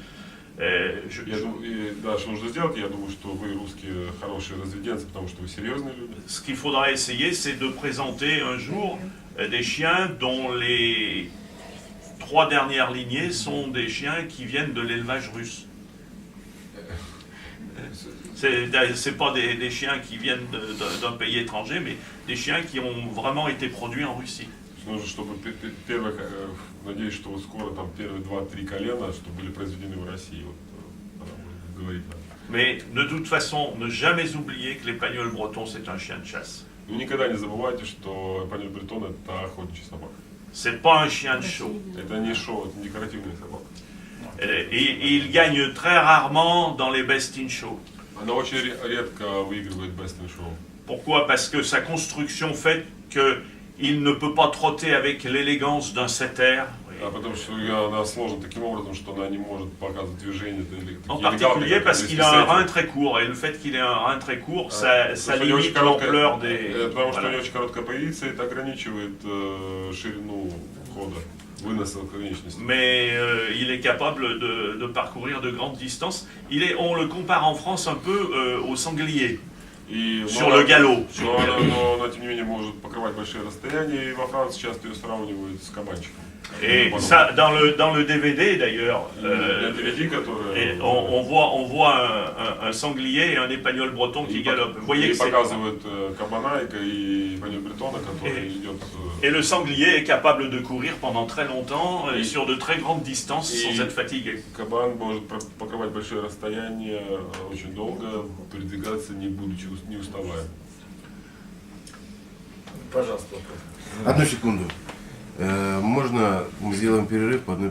Да, что нужно сделать, я думаю, что вы русские хорошие разведенцы, потому что вы серьезные люди. Ce qu'il faudra essayer, c'est de présenter un jour des chiens dont les 3 dernières lignées sont des chiens qui viennent de l'élevage russe. C'est pas des chiens qui viennent d'un pays étranger, mais des chiens qui ont vraiment été produits en Russie. Нужно, чтобы первых, надеюсь, что скоро там первые 2-3 колена, что были произведены в России. Вот, говорить. Mais de toute façon, ne jamais oublier que l'épagneul breton, c'est un chien de chasse. Вы никогда не забывайте, что эпагнеуль бретон – это охотничья собака. C'est pas un chien de show. Это не шоу, это декоративная собака. Et il gagne très rarement dans les best in show. Она очень редко выигрывает best in show. Pourquoi? Parce que sa construction fait qu'il ne peut pas trotter avec l'élégance d'un setter. А потому что она сложена таким образом, что она не может показывать движение. En particulier parce qu'il a un rein très court, et le fait qu'il ait un rein très court, ça limite l'ampleur des... Потому что у него очень короткая позиция, это ограничивает ширину хода, выноса конечности. Mais il est capable de parcourir de grandes distances. On le compare en France un peu au sanglier. Sur le galop. Но, тем не менее, может покрывать большие расстояния, и во Франции часто ее сравнивают с кабанчиком. Et ça, dans le DVD d'ailleurs, on voit un sanglier et un épagneul breton qui galopent. Vous voyez que c'est... Et le sanglier est capable de courir pendant très longtemps et sur de très grandes distances sans être fatigué. Кабан может покрывать большие расстояния очень долго, передвигаться не уставая. Пожалуйста. Одну секунду. Можно мы сделаем перерыв по одной